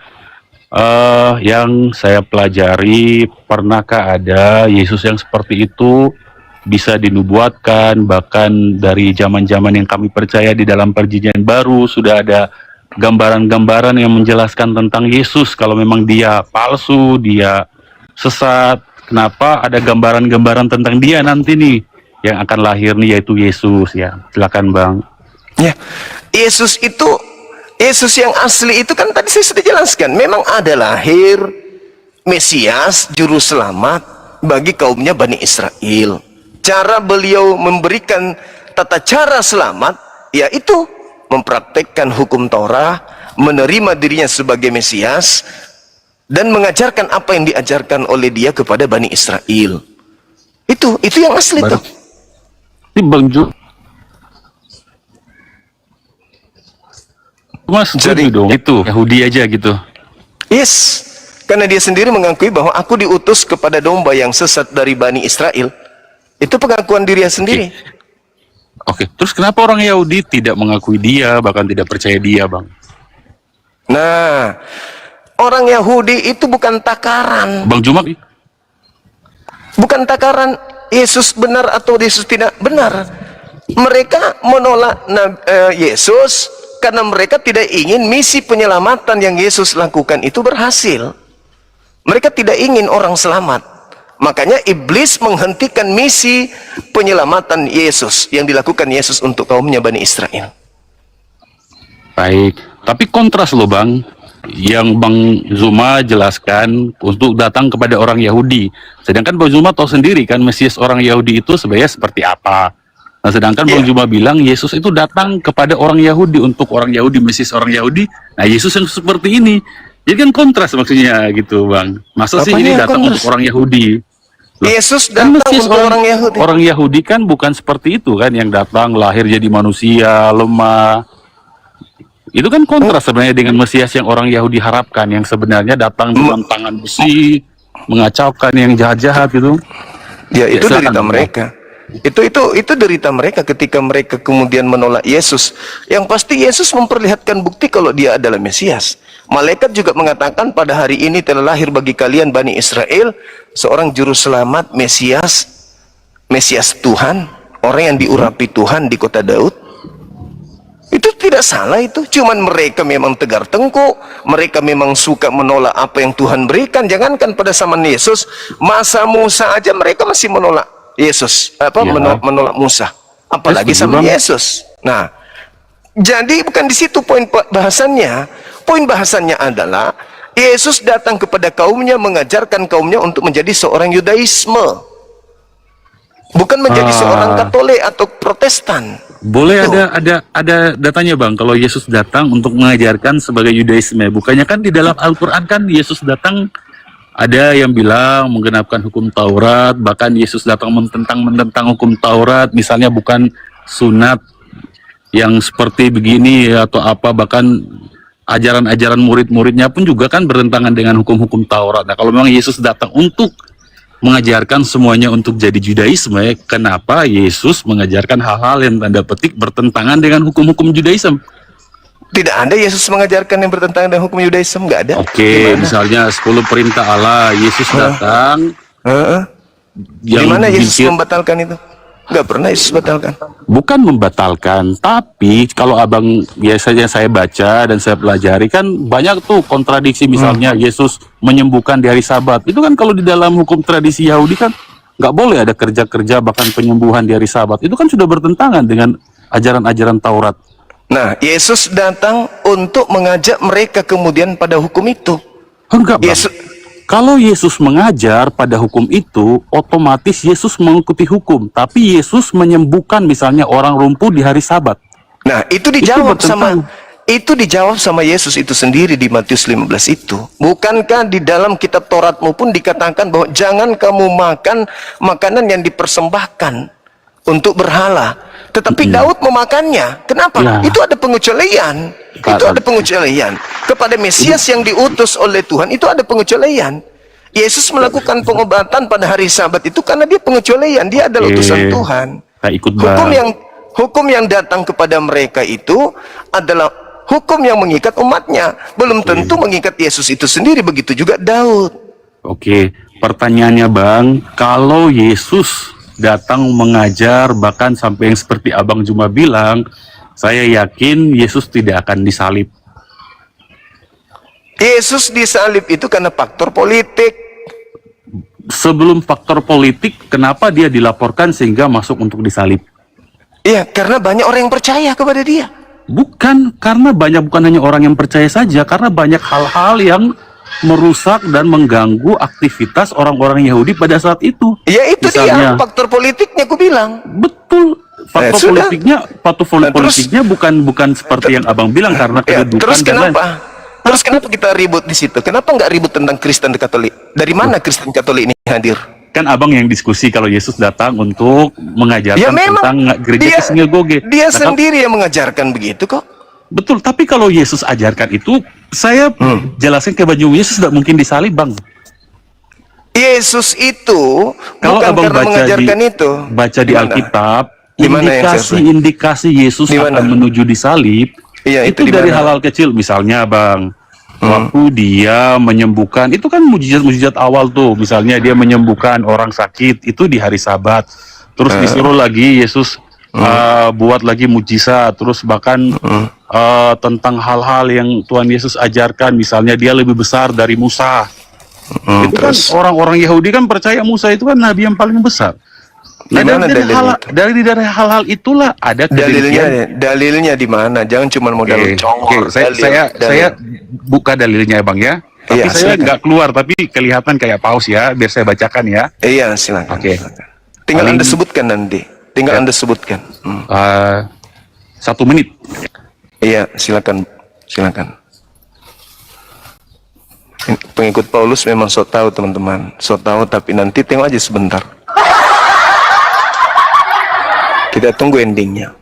yang saya pelajari, pernahkah ada Yesus yang seperti itu bisa dinubuatkan? Bahkan dari zaman-zaman yang kami percaya di dalam perjanjian baru sudah ada gambaran-gambaran yang menjelaskan tentang Yesus. Kalau memang dia palsu, dia sesat, kenapa ada gambaran-gambaran tentang dia nanti nih yang akan lahir nih, yaitu Yesus ya. Silakan Bang. Ya, Yesus yang asli itu kan tadi saya sudah jelaskan, memang ada lahir Mesias, juru selamat bagi kaumnya Bani Israel. Cara beliau memberikan tata cara selamat, yaitu mempraktekkan hukum Torah, menerima dirinya sebagai Mesias, dan mengajarkan apa yang diajarkan oleh dia kepada Bani Israel. Itu yang asli tuh. Ini Bang Ju, Mas, Jadi dong itu Yahudi aja gitu. Yes, karena dia sendiri mengakui bahwa aku diutus kepada domba yang sesat dari Bani Israel. Itu pengakuan dirinya sendiri. Oke, terus kenapa orang Yahudi tidak mengakui dia, bahkan tidak percaya dia, Bang? Nah, orang Yahudi itu bukan takaran. Bang Juma, Bukan takaran Yesus benar atau Yesus tidak benar. Mereka menolak Yesus karena mereka tidak ingin misi penyelamatan yang Yesus lakukan itu berhasil. Mereka tidak ingin orang selamat. Makanya iblis menghentikan misi penyelamatan Yesus yang dilakukan Yesus untuk kaumnya Bani Israel. baik. Tapi kontras loh Bang. yang Bang Zuma jelaskan untuk datang kepada orang Yahudi. Sedangkan Bang Zuma tahu sendiri kan Mesias orang Yahudi itu sebenarnya seperti apa. Nah, sedangkan Bang Zuma bilang Yesus itu datang kepada orang Yahudi, untuk orang Yahudi, Mesias orang Yahudi. Nah, Yesus yang seperti ini. Jadi kan kontras maksudnya gitu, Bang. Masa sih ini datang untuk orang Yahudi? Loh, Yesus kan datang Mesias untuk orang Yahudi. Orang Yahudi kan bukan seperti itu kan, yang datang lahir jadi manusia, lemah. Itu kan kontras sebenarnya dengan Mesias yang orang Yahudi harapkan, yang sebenarnya datang dengan tangan besi, mengacaukan yang jahat-jahat gitu. Ya, itu Silakan, derita Bang. mereka. Itu derita mereka ketika mereka kemudian menolak Yesus. Yang pasti Yesus memperlihatkan bukti kalau dia adalah Mesias. Malaikat juga mengatakan pada hari ini telah lahir bagi kalian Bani Israel seorang juru selamat, Mesias Tuhan, orang yang diurapi Tuhan di kota Daud. Itu tidak salah itu. Cuman mereka memang tegar tengkuk, mereka memang suka menolak apa yang Tuhan berikan. Jangankan pada zaman Yesus, masa Musa aja mereka masih menolak Yesus, menolak Musa. Apalagi sama Yesus. Nah, jadi bukan di situ poin bahasannya. Poin bahasannya adalah Yesus datang kepada kaumnya, mengajarkan kaumnya untuk menjadi seorang Yudaisme, bukan menjadi seorang Katolik atau Protestan. Boleh ada datanya, Bang, kalau Yesus datang untuk mengajarkan sebagai Yudaisme. Bukannya kan di dalam Al-Qur'an kan Yesus datang, ada yang bilang menggenapkan hukum Taurat, bahkan Yesus datang menentang hukum Taurat, misalnya bukan sunat yang seperti begini atau apa, bahkan ajaran-ajaran murid-muridnya pun juga kan bertentangan dengan hukum-hukum Taurat. Nah, kalau memang Yesus datang untuk mengajarkan semuanya untuk jadi Judaisme, kenapa Yesus mengajarkan hal-hal yang tanda petik bertentangan dengan hukum-hukum Judaisme? Tidak ada Yesus mengajarkan yang bertentangan dengan hukum Yudaisme, nggak ada. Oke, misalnya 10 perintah Allah, Yesus datang. Di mana Yesus membatalkan itu? Nggak pernah Yesus batalkan. Bukan membatalkan, tapi kalau abang biasanya saya baca dan saya pelajari kan banyak tuh kontradiksi. Misalnya Yesus menyembuhkan di hari Sabat. Itu kan kalau di dalam hukum tradisi Yahudi kan nggak boleh ada kerja-kerja, bahkan penyembuhan di hari Sabat. Itu kan sudah bertentangan dengan ajaran-ajaran Taurat. Nah, Yesus datang untuk mengajak mereka kemudian pada hukum itu. Enggak, Bang. Kalau Yesus mengajar pada hukum itu, otomatis Yesus mengikuti hukum. Tapi Yesus menyembuhkan misalnya orang lumpuh di hari Sabat. Nah, itu dijawab sama Yesus itu sendiri di Matius 15 itu. Bukankah di dalam kitab Tauratmu pun dikatakan bahwa jangan kamu makan makanan yang dipersembahkan untuk berhala. Tetapi Daud memakannya. Kenapa? Ya. Itu ada pengecualian. Itu ada pengecualian. Kepada Mesias yang diutus oleh Tuhan itu ada pengecualian. Yesus melakukan pengobatan pada hari Sabat itu karena dia pengecualian. Dia adalah utusan Tuhan. Hukum yang datang kepada mereka itu adalah hukum yang mengikat umatnya. Belum tentu mengikat Yesus itu sendiri. Begitu juga Daud. Oke, pertanyaannya, Bang, kalau Yesus datang mengajar bahkan sampai yang seperti Abang Juma bilang, saya yakin Yesus tidak akan disalib. Yesus disalib itu karena faktor politik. Sebelum faktor politik, kenapa dia dilaporkan sehingga masuk untuk disalib? Iya, karena banyak orang yang percaya kepada dia. Bukan bukan hanya orang yang percaya saja, karena banyak hal-hal yang merusak dan mengganggu aktivitas orang-orang Yahudi pada saat itu. Ya itu misalnya, dia faktor politiknya, aku bilang. Betul. Faktor politiknya bukan seperti yang Abang bilang karena kedudukan. Terus kenapa kita ribut di situ? Kenapa nggak ribut tentang Kristen dan Katolik? Dari mana Kristen Katolik ini hadir? Kan Abang yang diskusi kalau Yesus datang untuk mengajarkan tentang gereja sinagoge. Dia sendiri yang mengajarkan begitu kok. Betul, tapi kalau Yesus ajarkan itu, saya jelaskan ke Bang Juma, Yesus tidak mungkin disalib, Bang. Yesus itu kalau bukan Abang karena mengajarkan itu. Baca di Alkitab, indikasi Yesus akan menuju disalib, itu dari hal-hal kecil. Misalnya, Bang, waktu dia menyembuhkan, itu kan mujizat-mujizat awal tuh. Misalnya dia menyembuhkan orang sakit, itu di hari Sabat. Terus disuruh lagi Yesus buat lagi mujizat, terus bahkan tentang hal-hal yang Tuhan Yesus ajarkan, misalnya dia lebih besar dari Musa. Itu kan orang-orang Yahudi kan percaya Musa itu kan nabi yang paling besar. Di mana dalilnya? Dari hal-hal itulah ada kedengkian. Dalilnya di mana? Jangan cuma modal congor. Saya buka dalilnya Bang ya. Tapi Iya, saya silakan. nggak keluar, tapi kelihatan kayak paus ya. Biar saya bacakan ya. Iya, silakan. Oke. Silakan. Tinggal Paling- Anda sebutkan nanti. Tinggal Anda sebutkan. 1 menit. Iya, silakan. Silakan. Pengikut Paulus memang sok tahu teman-teman. Sok tahu tapi nanti tengok aja sebentar. Kita tunggu endingnya.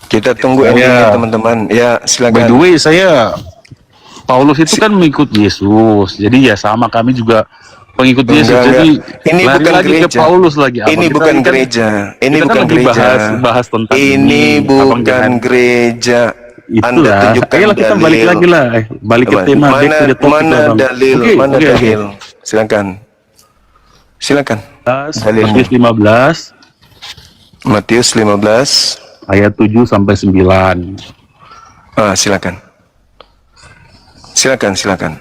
Kita tunggu endingnya teman-teman. Ya, By the silakan. way, Paulus itu kan mengikut Yesus. Jadi ya sama kami juga pengikut Yesus. Enggak. Jadi Ini lari bukan lagi gereja. ke Paulus lagi. Abang. Ini Kita bukan kan- gereja. Ini kita kan bukan lagi gereja. bahas tentang Ini Abang bukan jangan- gereja. Anda Itulah. tunjukkan Ayolah kita dalil. balik lagi lah. Balik ke tema. back to the topic Mana lah, Bang. dalil? Oke, Mana oke, oke. dalil? Silakan. Silakan. Dalilnya. Matius 15 Matius 15. ayat 7 sampai 9. Silakan. Silakan, silakan.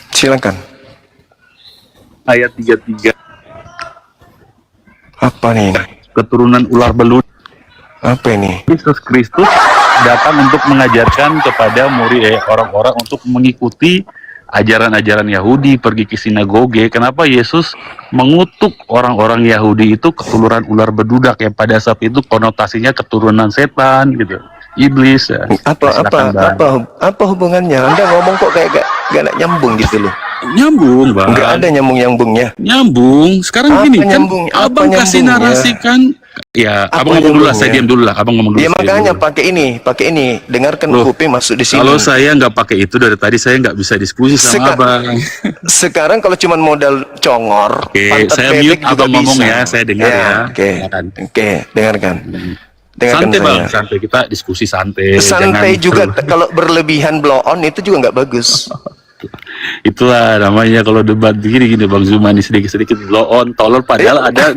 Silakan. Ayat 33. Apa nih? Keturunan ular belut. Apa ini? Yesus Kristus datang untuk mengajarkan kepada murid orang-orang untuk mengikuti ajaran-ajaran Yahudi, pergi ke sinagoge. Kenapa Yesus mengutuk orang-orang Yahudi itu keturunan ular bedudak, yang pada saat itu konotasinya keturunan setan gitu, iblis ya. Apa hubungannya? Anda ngomong kok kayak gak nak nyambung gitu loh. Nyambung, Bang. Nggak ada nyambung-nyambungnya. Nyambung. Sekarang Apa gini kan, nyambung? Apa Abang kasih nyambungnya? narasikan. Ya, Apa Abang ngomong dulu lah, nyambungnya? saya diam dulu lah. Abang ngomong dulu. Ya saya makanya diam dulu. pakai ini. Dengarkan Loh, kuping masuk di sini. Kalau saya nggak pakai itu dari tadi, saya nggak bisa diskusi sama Abang. Sekarang kalau cuma modal congor, Oke, pantat saya bebek mute juga Abang ngomong bisa. ya, saya dengar ya. Oke, Silakan. oke, dengarkan. Dengarkan Santai saya. Bang, santai, kita diskusi santai. Santai Jangan juga terlalu- kalau berlebihan blow on itu juga nggak bagus. Itulah namanya kalau debat gini Bang Zuma nih, sedikit-sedikit blow on, tolol padahal ada.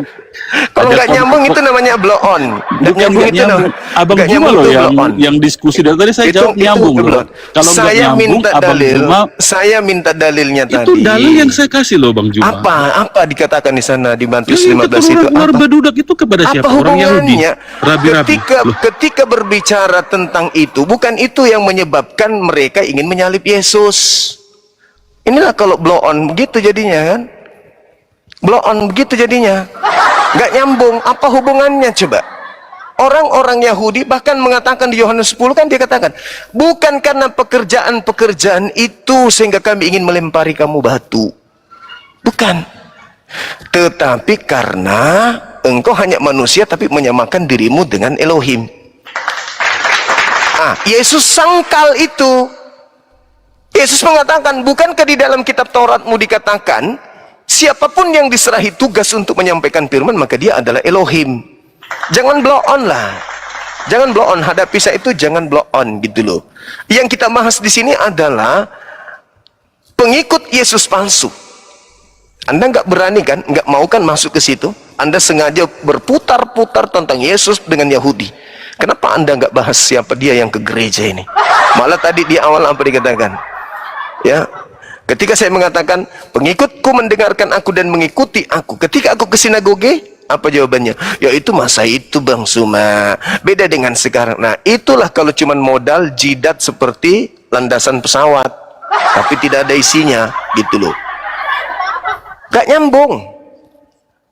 Kalau ada nggak nyambung itu namanya blow on. Nggak nyambung itu nyambung. Abang nggak Zuma nyambung loh itu yang blow on. yang diskusi dari tadi saya jawab nyambung blow loh. on. Kalau nggak Saya nyambung, minta Abang dalil. Zuma Saya minta dalilnya itu tadi. dalil yang saya kasih loh Bang Zuma. Apa dikatakan di sana di Matius Yang 15 itu keturunan ular apa? bedudak itu kepada Apa siapa? Orang Yahudi. hubungannya? Rabi-rabi. Loh, Ketika berbicara tentang itu, bukan itu yang menyebabkan mereka ingin menyalib Yesus. Inilah kalau blow on begitu jadinya kan? Blow on begitu jadinya. Nggak nyambung. Apa hubungannya coba? Orang-orang Yahudi bahkan mengatakan di Yohanes 10 kan dia katakan, bukan karena pekerjaan-pekerjaan itu sehingga kami ingin melempari kamu batu. Bukan. Tetapi karena engkau hanya manusia tapi menyamakan dirimu dengan Elohim. Yesus sangkal itu. Yesus mengatakan, bukankah di dalam kitab Tauratmu dikatakan, siapapun yang diserahi tugas untuk menyampaikan firman, maka dia adalah Elohim. Jangan blow on lah. Jangan blow on. Hadapi saya itu jangan blow on gitu loh. Yang kita bahas di sini adalah pengikut Yesus palsu. Anda nggak berani kan, nggak mau kan masuk ke situ? Anda sengaja berputar-putar tentang Yesus dengan Yahudi. Kenapa Anda nggak bahas siapa dia yang ke gereja ini? Malah tadi di awal apa dikatakan? Ya, ketika saya mengatakan pengikutku mendengarkan aku dan mengikuti aku. Ketika aku ke sinagoge, apa jawabannya? Ya itu masa itu Bang Suma. Beda dengan sekarang. Nah, itulah kalau cuman modal jidat seperti landasan pesawat, tapi tidak ada isinya, gitu loh. Gak nyambung.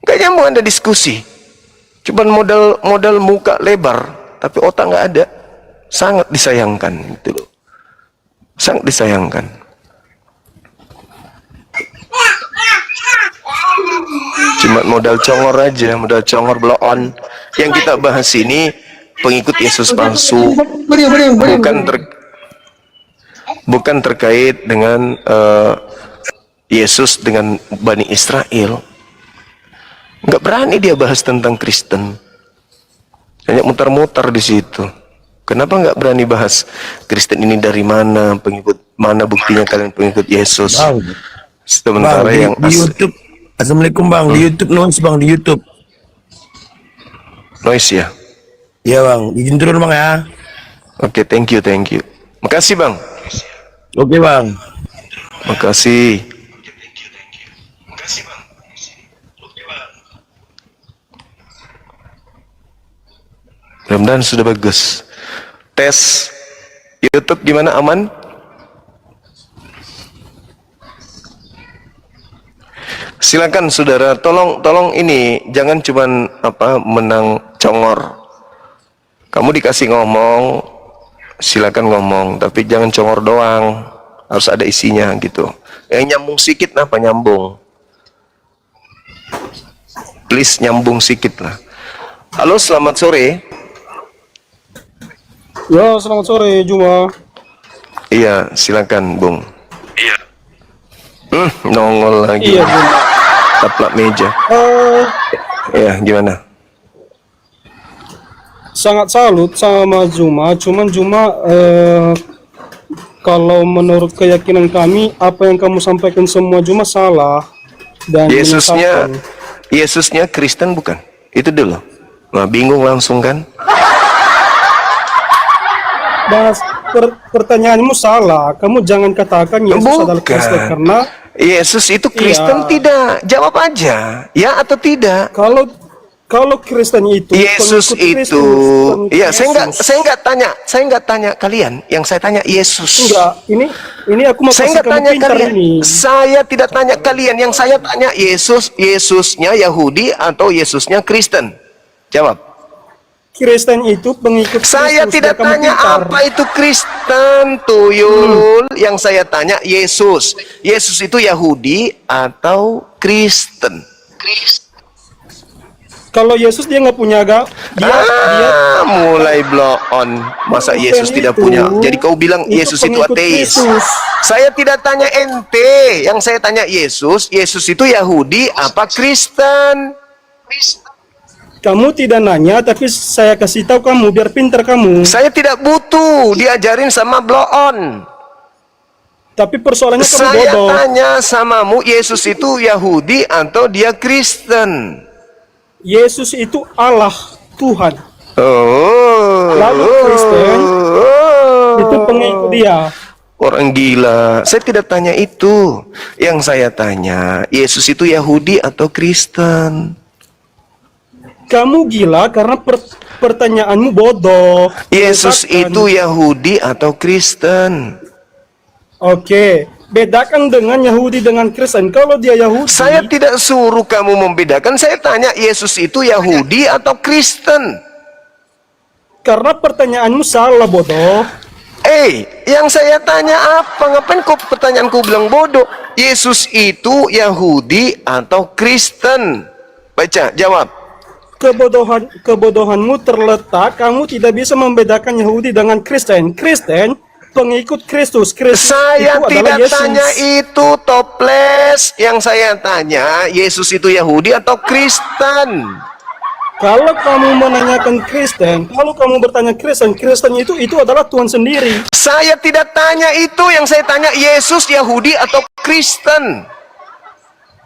Gak nyambung Anda diskusi. Cuman modal muka lebar, tapi otak nggak ada. Sangat disayangkan, gitu loh. Sangat disayangkan. Cuma modal congor aja, modal congor blow on. Yang kita bahas ini pengikut Yesus palsu, bukan terkait dengan Yesus dengan Bani Israel. Nggak berani dia bahas tentang Kristen, hanya mutar-mutar di situ. Kenapa nggak berani bahas Kristen ini dari mana, pengikut mana, buktinya kalian pengikut Yesus? Sementara Bang, yang di YouTube. Assalamualaikum Bang, di YouTube noise Bang, di YouTube. noise ya. Iya bang, izin turun bang ya. Oke, thank you, thank you. Makasih bang. Oke bang. Makasih. Mudah-mudahan sudah bagus. Tes YouTube gimana, aman? Silakan saudara, tolong ini jangan cuman menang congor. Kamu dikasih ngomong, silakan ngomong, tapi jangan congor doang. Harus ada isinya gitu. Yang nyambung sikit apa nyambung? Please nyambung sikit lah. Halo, selamat sore. Ya, selamat sore, Juma. Iya, silakan, Bung. Iya. Nongol lagi. Iya, Juma. Taplak meja. Iya, gimana? Sangat salut sama Juma. Cuman Juma, kalau menurut keyakinan kami, apa yang kamu sampaikan semua Juma salah dan menyesatkan. Yesusnya Kristen bukan? Itu dulu. Nah, bingung langsung kan? Dan pertanyaanmu salah. Kamu jangan katakan Yesus adalah Kristen karena Yesus itu Kristen tidak. Jawab aja, ya atau tidak. Kalau Kristen itu Yesus pengikut itu, Kristen, ya saya nggak tanya kalian. Yang saya tanya Yesus. Enggak, ini aku mau Saya kasih nggak kamu tanya pintar kalian. ini. Saya tidak tanya kalian. Yang saya tanya Yesusnya Yahudi atau Yesusnya Kristen. Jawab. Kristen itu pengikut Saya Kristus, tidak biar kamu tanya pintar. apa itu Kristen, tuyul. Yang saya tanya Yesus. Yesus itu Yahudi atau Kristen? Kalau Yesus dia nggak punya agama, dia mulai blow on. Masa Yesus tidak punya? Jadi kau bilang Yesus itu pengikut ateis? Kristus. Saya tidak tanya ente. Yang saya tanya Yesus itu Yahudi apa Kristen? Kamu tidak nanya, tapi saya kasih tahu kamu biar pintar kamu. Saya tidak butuh diajarin sama blow on. Tapi persoalannya kamu Saya bodoh. tanya samamu, Yesus itu Yahudi atau dia Kristen? Yesus itu Allah, Tuhan. Oh. Lalu Kristen itu pengikut dia. Orang gila. Saya tidak tanya itu. Yang saya tanya, Yesus itu Yahudi atau Kristen? Kamu gila karena pertanyaanmu bodoh. Yesus Bedakan. itu Yahudi atau Kristen? Oke, bedakan dengan Yahudi dengan Kristen. Kalau dia Yahudi, Saya tidak suruh kamu membedakan. Saya tanya, Yesus itu Yahudi atau Kristen? karena pertanyaanmu salah, bodoh. Yang saya tanya apa? Ngapain kok pertanyaanku bilang bodoh? Yesus itu Yahudi atau Kristen? Baca, jawab. Kebodohanmu terletak kamu tidak bisa membedakan Yahudi dengan Kristen. Kristen pengikut Kristus. Kristus Saya itu adalah tidak Yesus. tanya itu, toples. Yang saya tanya, Yesus itu Yahudi atau Kristen? Kalau kamu menanyakan Kristen, kalau kamu bertanya Kristen, Kristen itu adalah Tuhan sendiri. Saya tidak tanya itu. Yang saya tanya, Yesus Yahudi atau Kristen?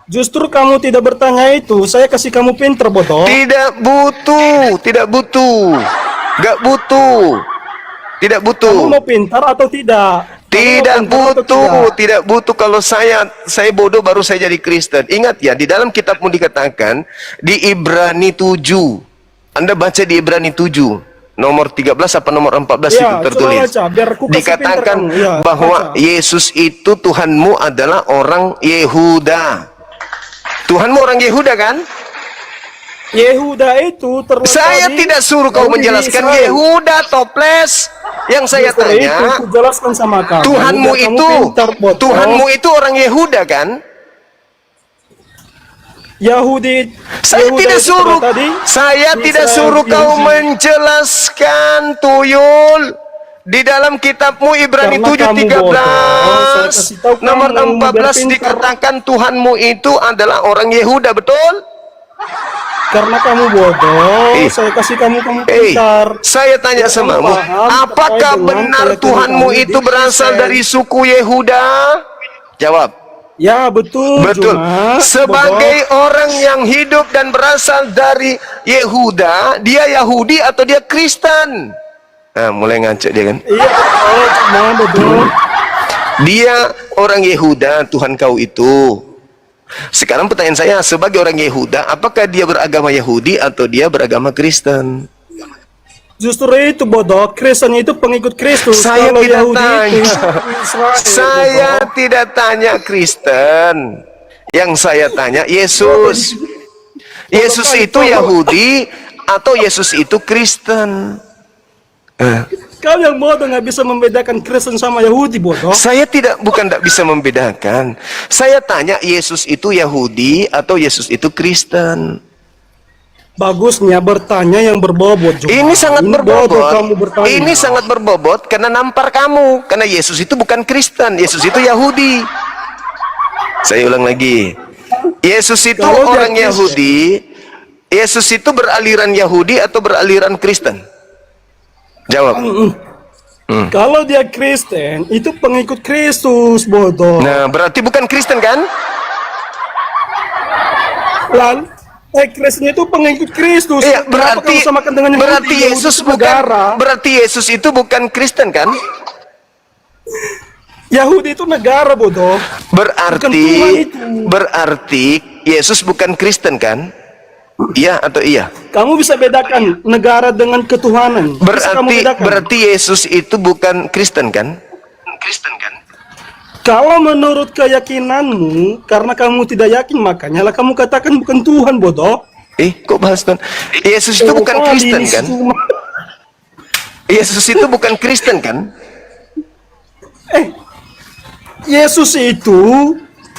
Justru kamu tidak bertanya itu. Saya kasih kamu pinter, bodoh. Tidak butuh, tidak butuh. Gak butuh. Tidak butuh. Kamu mau pintar atau tidak? Tidak butuh, tidak butuh. Kalau saya bodoh baru saya jadi Kristen. Ingat ya, di dalam kitabmu dikatakan di Ibrani 7. Anda baca di Ibrani 7, nomor 13 apa nomor 14 Ya, itu tertulis. coba baca, biar aku kasih Dikatakan pinter kamu. Ya, bahwa baca. Yesus itu Tuhanmu adalah orang Yehuda. Tuhanmu orang Yehuda kan? Yehuda itu terletak Saya di tidak suruh kau Yahudi menjelaskan Israel. Yehuda, toples. Yang saya Justru itu tanya, aku jelaskan sama kamu. Tuhanmu biar kamu itu, pintar, bodoh. Tuhanmu itu orang Yehuda kan? Yahudi. Saya Yehuda tidak itu suruh, tadi saya Israel, tidak suruh kau Yahudi. menjelaskan, tuyul. Di dalam kitabmu Ibrani Karena 7:13 kamu bodoh. Saya kasih tahu nomor kamu, 14 biar pintar. dikatakan Tuhanmu itu adalah orang Yehuda, betul? Karena kamu bodoh, saya kasih kamu pintar. Saya tanya Biar sama kamu kamu, paham apakah terkait dengan benar keyakinan Tuhanmu kamu itu di berasal Kristen. dari suku Yehuda? Jawab. Ya betul. Betul. Cuma, Sebagai orang yang hidup dan berasal dari Yehuda, dia Yahudi atau dia Kristen? Nah, mulai ngaco dia kan. iya betul, cuma betul. Dia orang Yehuda, Tuhan kau itu. Sekarang pertanyaan saya, sebagai orang Yehuda, apakah dia beragama Yahudi atau dia beragama Kristen? Justru itu bodoh, Kristen itu pengikut Kristus. Saya Kalau tidak Yahudi tanya. itu Israel, Saya bodoh. tidak tanya Kristen. Yang saya tanya Yesus. Yesus itu Yahudi atau Yesus itu Kristen? Kau yang bodoh nggak bisa membedakan Kristen sama Yahudi, bodoh. Saya bukan tidak bisa membedakan. Saya tanya Yesus itu Yahudi atau Yesus itu Kristen? Bagusnya bertanya yang berbobot juga. Ini sangat bodoh kamu berbobot. bertanya. Ini sangat berbobot karena nampar kamu. Karena Yesus itu bukan Kristen, Yesus itu Yahudi. Saya ulang lagi. Yesus itu Kalau dia orang Kristen. Yahudi. Yesus itu beraliran Yahudi atau beraliran Kristen? Jawab. Kalau dia Kristen, itu pengikut Kristus, bodoh. Nah, berarti bukan Kristen kan? Lalu, Kristen itu pengikut Kristus. Iya, Kenapa berarti kamu samakan dengan Yahudi? berarti Yahudi Yesus itu bukan negara. berarti Yesus itu bukan Kristen kan? Yahudi itu negara, bodoh. Bukan Tuhan itu. Berarti Yesus bukan Kristen kan? Iya atau iya? Kamu bisa bedakan negara dengan ketuhanan. Bisa kamu bedakan. Berarti Yesus itu bukan Kristen kan? Kristen kan? Kalau menurut keyakinanmu, karena kamu tidak yakin, makanya lah kamu katakan bukan Tuhan, bodoh. Kok bahas Tuhan? Yesus itu bukan Oh, Kristen ini kan? cuma- Yesus itu bukan Kristen kan? Yesus itu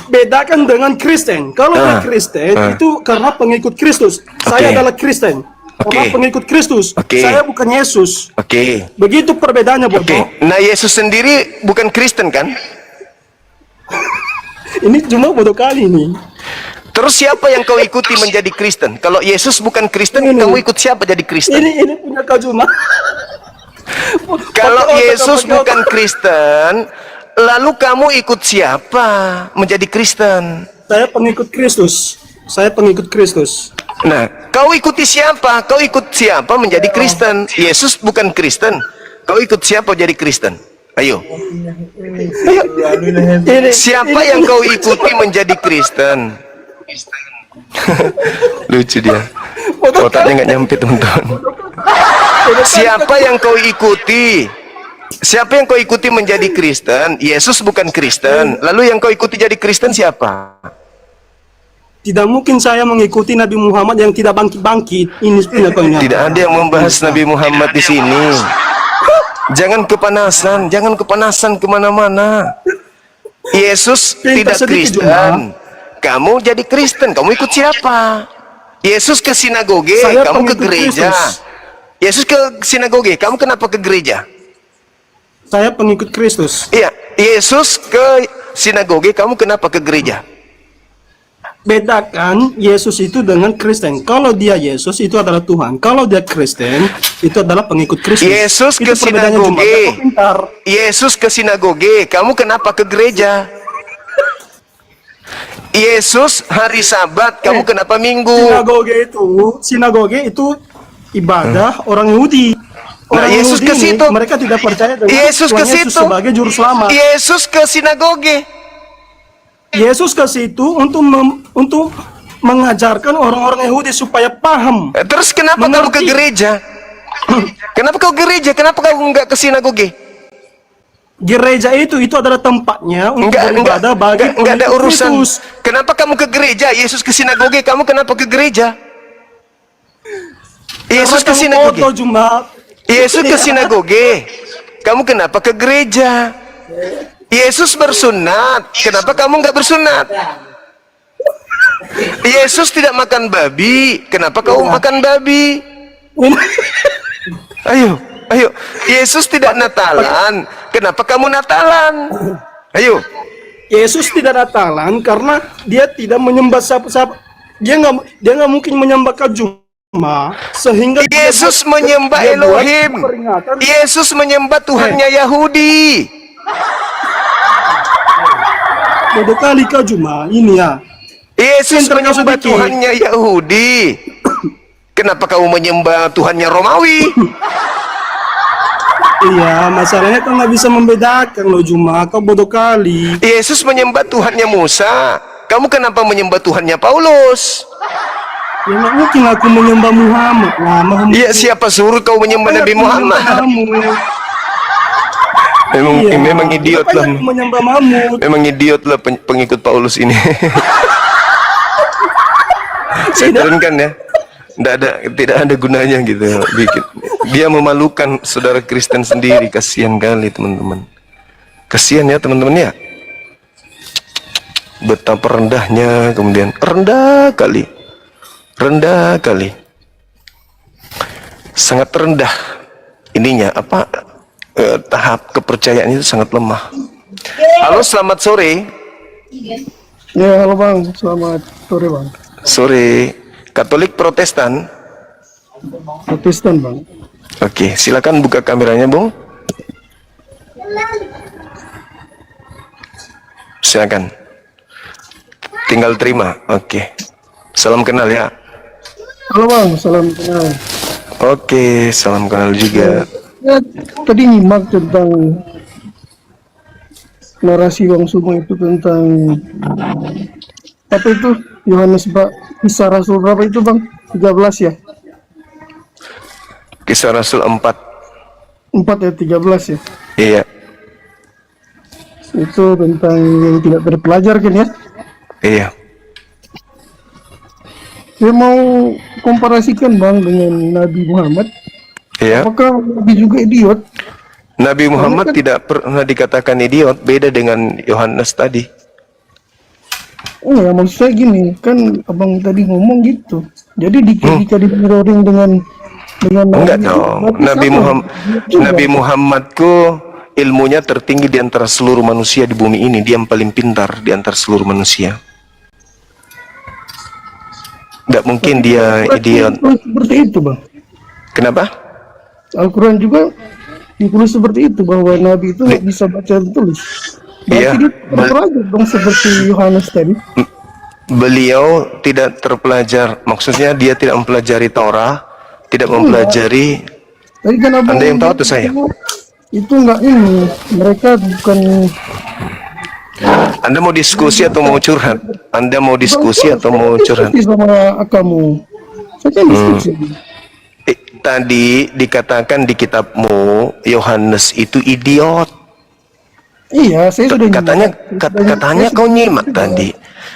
bedakan dengan Kristen. Kalau dia Kristen itu karena pengikut Kristus. Saya adalah Kristen. Karena pengikut Kristus. Oke. Saya bukan Yesus. Oke. Begitu perbedaannya, bodoh. Oke. Nah, Yesus sendiri bukan Kristen kan? Ini cuma bodoh kali nih. Terus siapa yang kau ikuti menjadi Kristen? Kalau Yesus bukan Kristen, Ini. kamu ikut siapa jadi Kristen? Ini punya kau cuma. Kalau Pakai otak, Yesus pakai bukan otak. Kristen, lalu kamu ikut siapa menjadi Kristen? Saya pengikut Kristus. Saya pengikut Kristus. Nah, kau ikuti siapa? Kau ikut siapa menjadi Kristen? Yesus bukan Kristen. Kau ikut siapa jadi Kristen? Ayo. Siapa yang kau ikuti menjadi Kristen? Lucu dia. Otaknya nggak nyampe, teman-teman. Siapa yang kau ikuti? Siapa yang kau ikuti menjadi Kristen? Yesus bukan Kristen. Lalu yang kau ikuti jadi Kristen siapa? Tidak mungkin saya mengikuti Nabi Muhammad yang tidak bangkit-bangkit. Ini punya kau ini. Tidak ada yang membahas Nabi Muhammad di sini. Jangan kepanasan kemana-mana. Yesus Pintar tidak sedikit Kristen. Kamu jadi Kristen. Kamu ikut siapa? Yesus ke sinagoge, Saya kamu ke pengikut gereja. Kristus. Yesus ke sinagoge, kamu kenapa ke gereja? Saya pengikut Kristus. Iya, Yesus ke sinagoge, kamu kenapa ke gereja? Bedakan Yesus itu dengan Kristen. Kalau dia Yesus itu adalah Tuhan. Kalau dia Kristen itu adalah pengikut Kristus. Yesus Itu ke perbedaannya cuma. sinagoge. Kau pintar. Yesus ke sinagoge, kamu kenapa ke gereja? Yesus hari Sabat, kamu kenapa Minggu? Sinagoge itu ibadah orang Yahudi. Orang Yesus Yahudi ke ini, situ. mereka tidak percaya dengan Yesus Tuhan ke Yesus situ. sebagai juru selamat. Yesus ke sinagoge. Yesus ke situ untuk mengajarkan orang-orang Yahudi supaya paham. Terus kenapa kamu ke Mengerti. gereja? Kenapa kau gereja? Kenapa kau enggak ke sinagoge? Gereja itu adalah tempatnya untuk beribadah bagi enggak ada pengikut urusan. Kristus. Kenapa kamu ke gereja? Yesus ke sinagoge, kamu kenapa ke gereja? Yesus ke Karena kamu sinagoge. bodoh, Jumat. Yesus ke sinagoge. Kamu kenapa ke gereja? Yesus bersunat. Kenapa kamu nggak bersunat? Yesus tidak makan babi. Kenapa kau makan babi? Ayo. Yesus tidak Natalan. Kenapa kamu Natalan? Ayo. Yesus tidak Natalan karena dia tidak menyembah siapa-siapa. Dia nggak mungkin menyembah Juma sehingga dia Yesus buat- menyembah dia buat Elohim. peringatan. Yesus menyembah Tuhannya Yahudi. bodoh kali kau cuma ini ya. Yesus Pintar kau menyembah sedikit. Tuhannya Yahudi. Kenapa kamu menyembah Tuhannya Romawi? Iya, masalahnya kau nggak bisa membedakan loh cuma kau bodoh kali. Yesus menyembah Tuhannya Musa. Kamu kenapa menyembah Tuhannya Paulus? Ya nggak mungkin aku menyembah Muhammad. Nah, Muhammad. Iya, siapa suruh kau menyembah Nabi Muhammad? Memang idiot lah. Aku menyembah Mahmud. Memang idiot lah pengikut Paulus ini. Saya turunkan ya. Tidak ada gunanya gitu. Dia memalukan saudara Kristen sendiri. Kasihan kali teman-teman. Kasihan ya teman-teman ya. Betapa rendahnya, kemudian rendah kali. Rendah kali. Sangat rendah. Ininya apa? Tahap kepercayaan itu sangat lemah. Halo, selamat sore. Ya, halo Bang. Selamat sore Bang. Sore. Katolik Protestan. Protestan Bang. Oke, silakan buka kameranya, Bung. Silakan. Tinggal terima. Oke. Salam kenal ya. Halo Bang, salam kenal. Oke, salam kenal juga. Ya, tadi nyimak tentang narasi Bang Suma itu tentang apa itu Yohanes Kisah Rasul berapa itu Bang? 13 ya? Kisah Rasul 4. 4 ya, 13 ya? Iya. Itu tentang yang tidak terpelajar kan ya? Iya. Saya mau komparasikan Bang dengan Nabi Muhammad. Iya. Apakah Nabi juga idiot? Nabi Muhammad tidak pernah dikatakan idiot, beda dengan Yohanes tadi. Oh ya, maksud saya gini, kan abang tadi ngomong gitu. Jadi jika di-mirroring dengan Enggak Nabi, dong. berarti sama. Nabi Muhammadku ilmunya tertinggi di antara seluruh manusia di bumi ini. Dia yang paling pintar di antara seluruh manusia. Enggak mungkin dia idiot. Seperti itu Bang. Kenapa? Al-Quran juga ditulis seperti itu, bahwa Nabi itu nggak bisa baca dan tulis. Iya. Berarti dia terpelajar dong seperti Yohanes tadi. Beliau tidak terpelajar, maksudnya dia tidak mempelajari Taurat, tidak mempelajari. Tadi kan abang Anda yang tahu tuh saya. itu nggak ini, mereka bukan. Anda mau diskusi atau mau curhat? Anda mau diskusi atau mau curhat? Diskusi sama kamu. Saya kan diskusi. Tadi dikatakan di kitabmu Yohanes itu idiot. Iya, saya sudah Katanya kau nyimak tadi.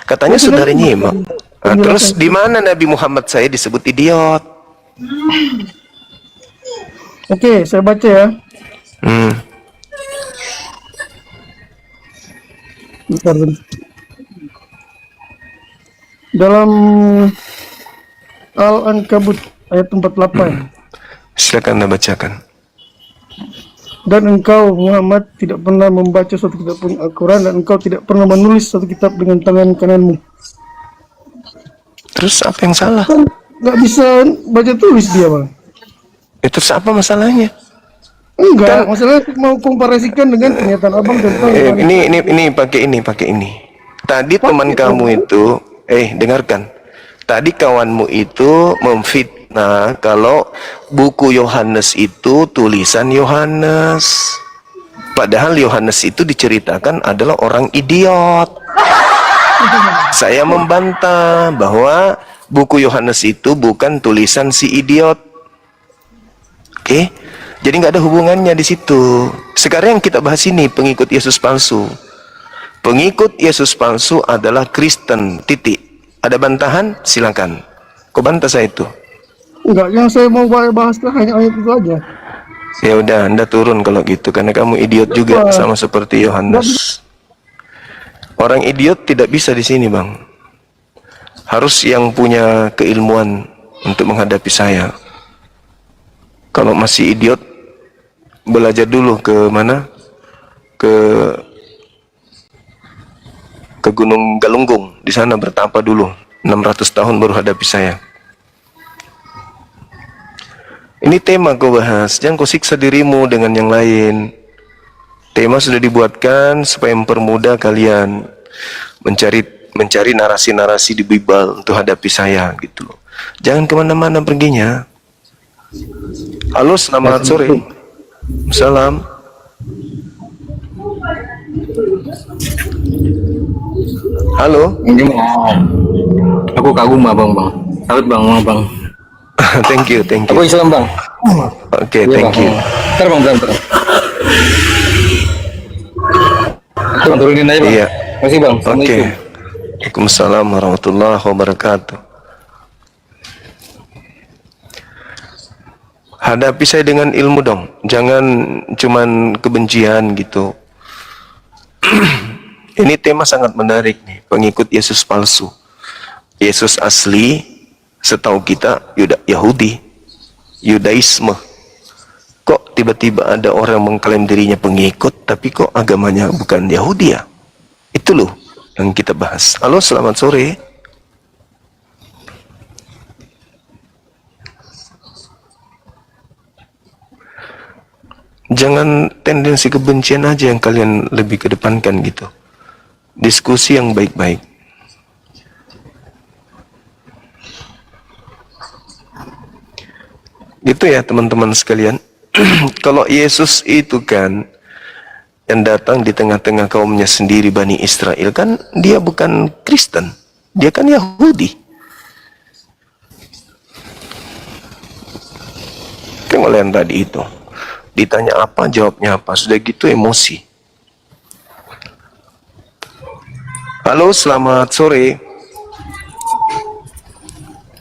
Katanya saudara nyimak. Nah, terus di mana Nabi Muhammad saya disebut idiot? Oke, saya baca ya. Bentar. Dalam Al-Ankabut ayat 48. Silakan Anda bacakan. Dan engkau Muhammad tidak pernah membaca suatu kitab pun Al-Quran, dan engkau tidak pernah menulis suatu kitab dengan tangan kananmu. Terus apa yang salah? Kan nggak bisa baca tulis dia Bang. Itu apa masalahnya? Enggak, masalahnya mau komparasikan dengan pernyataan abang tentang Ini pakai ini. Tadi teman kamu itu, dengarkan. Tadi kawanmu itu memfitnah kalau buku Yohanes itu tulisan Yohanes. Padahal Yohanes itu diceritakan adalah orang idiot. Saya membantah bahwa buku Yohanes itu bukan tulisan si idiot. Oke? Jadi nggak ada hubungannya di situ. Sekarang yang kita bahas ini pengikut Yesus palsu. Pengikut Yesus palsu adalah Kristen. Titik. Ada bantahan? Silakan. Kau bantah saya itu? enggak, yang saya mau bahas hanya ayat itu aja. Ya udah, Anda turun kalau gitu, karena kamu idiot juga sama seperti Yohanes. Orang idiot tidak bisa di sini, Bang. Harus yang punya keilmuan untuk menghadapi saya. Kalau masih idiot, belajar dulu ke mana? Ke Gunung Galunggung, di sana bertapa dulu 600 tahun baru hadapi saya. Ini tema kau bahas, jangan kau siksa dirimu dengan yang lain. Tema sudah dibuatkan supaya mempermudah kalian. mencari mencari narasi-narasi di Bible untuk hadapi saya gitu loh. Jangan kemana-mana perginya. Halo, selamat sore. Salam. Halo. Aku kagum abang, bang. Salut bang, bang. Thank you. Aku Islam bang. Oke, Iya, thank bang. you. Bentar bang, bentar. Bang, turunin aja bang. Iya. Masih bang. Oke. Assalamualaikum. Waalaikumsalam warahmatullahi wabarakatuh. Hadapi saya dengan ilmu dong. Jangan cuman kebencian gitu. Ini tema sangat menarik nih. Pengikut Yesus palsu. Yesus asli setahu kita Yahudi. Yudaisme. Kok tiba-tiba ada orang mengklaim dirinya pengikut tapi kok agamanya bukan Yahudi ya? Itu loh yang kita bahas. Halo, selamat sore. Jangan tendensi kebencian aja yang kalian lebih kedepankan gitu. Diskusi yang baik-baik. Gitu ya teman-teman sekalian. Kalau Yesus itu kan yang datang di tengah-tengah kaumnya sendiri, Bani Israel, kan dia bukan Kristen, dia kan Yahudi. Kan oleh yang tadi itu ditanya apa, jawabnya apa, sudah gitu emosi. Halo, selamat sore.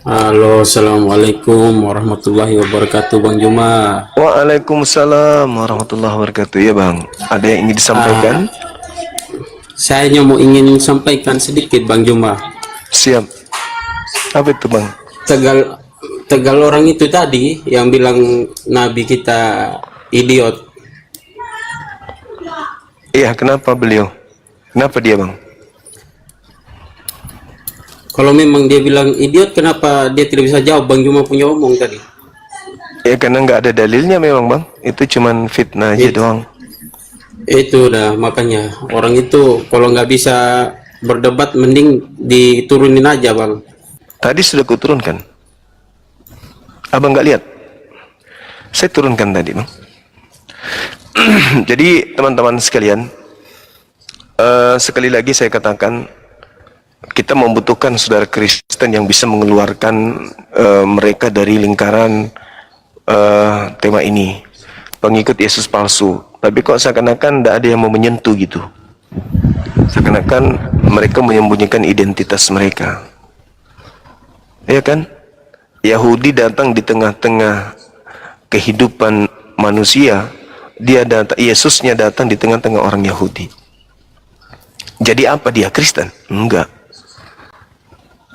Halo, assalamualaikum warahmatullahi wabarakatuh, Bang Juma. Waalaikumsalam warahmatullahi wabarakatuh. Ya Bang, ada yang ingin disampaikan? Saya hanya mau ingin sampaikan sedikit, Bang Juma. Siap. Apa itu Bang? Tegal orang itu tadi yang bilang Nabi kita idiot. Iya, kenapa beliau? Kenapa dia Bang? Kalau memang dia bilang idiot, kenapa dia tidak bisa jawab Bang Juma punya omong tadi? Ya karena nggak ada dalilnya memang Bang. Itu cuman fitnah aja doang. Itu dah makanya orang itu kalau nggak bisa berdebat mending diturunin aja Bang. Tadi sudah kuturunkan. Abang nggak lihat? Saya turunkan tadi Bang. Jadi teman-teman sekalian, sekali lagi saya katakan, kita membutuhkan saudara Kristen yang bisa mengeluarkan mereka dari lingkaran tema ini, pengikut Yesus palsu. Tapi kok seakan-akan tidak ada yang mau menyentuh gitu. Seakan-akan mereka menyembunyikan identitas mereka. Ya kan? Yahudi datang di tengah-tengah kehidupan manusia. Yesusnya datang di tengah-tengah orang Yahudi. Jadi apa dia? Kristen? Enggak.